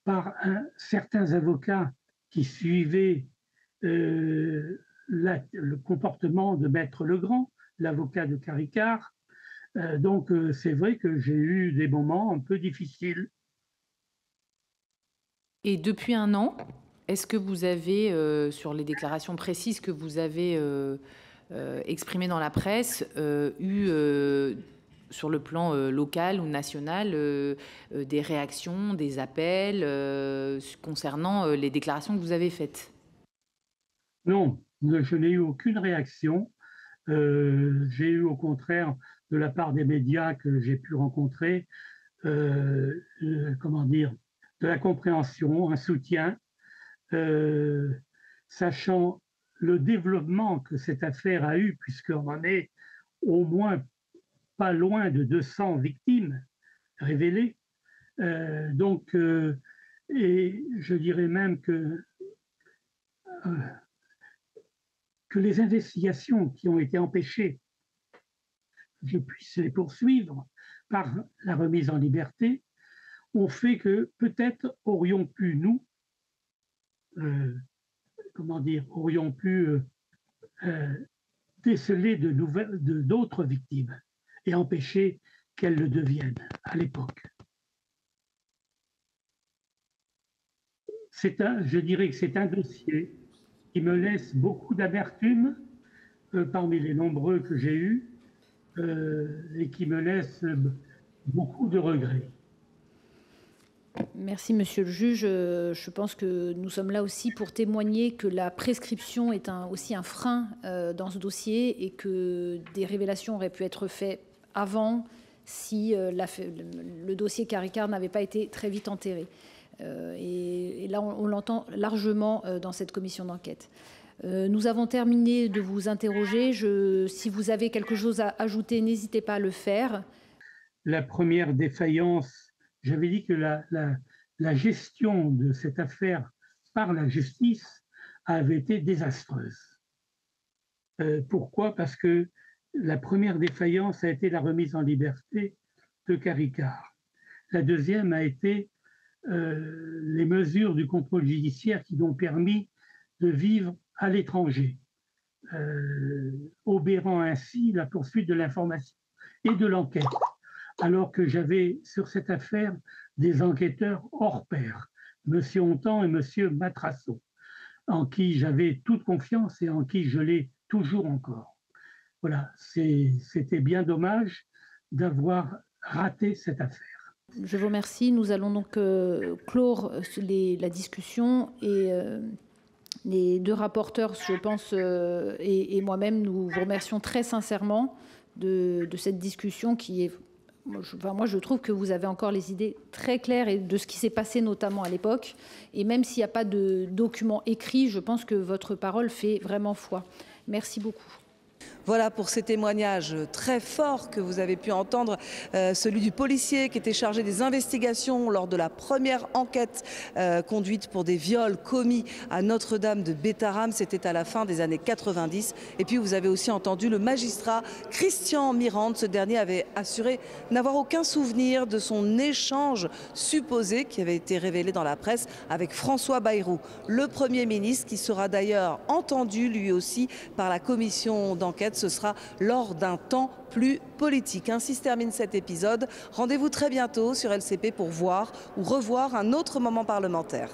par certains avocats qui suivaient le comportement de Maître Legrand, l'avocat de Caricart. Donc c'est vrai que j'ai eu des moments un peu difficiles. Et depuis un an, est-ce que vous avez, sur les déclarations précises que vous avez exprimées dans la presse, eu sur le plan local ou national des réactions, des appels concernant les déclarations que vous avez faites? Non, je n'ai eu aucune réaction. J'ai eu au contraire de la part des médias que j'ai pu rencontrer, comment dire, de la compréhension, un soutien, sachant le développement que cette affaire a eu, puisqu'on en est au moins pas loin de 200 victimes révélées. Donc, et je dirais même que les investigations qui ont été empêchées, je puisse les poursuivre par la remise en liberté, ont fait que peut-être aurions pu, nous, aurions pu déceler d'autres victimes et empêcher qu'elles le deviennent à l'époque. je dirais que c'est un dossier qui me laisse beaucoup d'amertume parmi les nombreux que j'ai eus et qui me laisse beaucoup de regrets. Merci, monsieur le juge. Je pense que nous sommes là aussi pour témoigner que la prescription est aussi un frein dans ce dossier et que des révélations auraient pu être faites avant si le dossier Caricard n'avait pas été très vite enterré. Et là, on l'entend largement dans cette commission d'enquête. Nous avons terminé de vous interroger. Si vous avez quelque chose à ajouter, n'hésitez pas à le faire. La première défaillance, j'avais dit que la gestion de cette affaire par la justice avait été désastreuse. Pourquoi? Parce que la première défaillance a été la remise en liberté de Caricard. La deuxième a été les mesures du contrôle judiciaire qui l'ont permis de vivre à l'étranger, obérant ainsi la poursuite de l'information et de l'enquête. Alors que j'avais sur cette affaire des enquêteurs hors pair, M. Hontan et M. Matrasso, en qui j'avais toute confiance et en qui je l'ai toujours encore. Voilà, c'était bien dommage d'avoir raté cette affaire. Je vous remercie. Nous allons donc clore la discussion et les deux rapporteurs, je pense, et moi-même, nous vous remercions très sincèrement de cette discussion qui est... Moi, je trouve que vous avez encore les idées très claires et de ce qui s'est passé notamment à l'époque. Et même s'il n'y a pas de document écrit, je pense que votre parole fait vraiment foi. Merci beaucoup. Voilà pour ces témoignages très forts que vous avez pu entendre, celui du policier qui était chargé des investigations lors de la première enquête conduite pour des viols commis à Notre-Dame de Bétharram, c'était à la fin des années 90. Et puis vous avez aussi entendu le magistrat Christian Mirande. Ce dernier avait assuré n'avoir aucun souvenir de son échange supposé qui avait été révélé dans la presse avec François Bayrou, le Premier ministre, qui sera d'ailleurs entendu lui aussi par la commission d'enquête. Ce sera lors d'un temps plus politique. Ainsi se termine cet épisode. Rendez-vous très bientôt sur LCP pour voir ou revoir un autre moment parlementaire.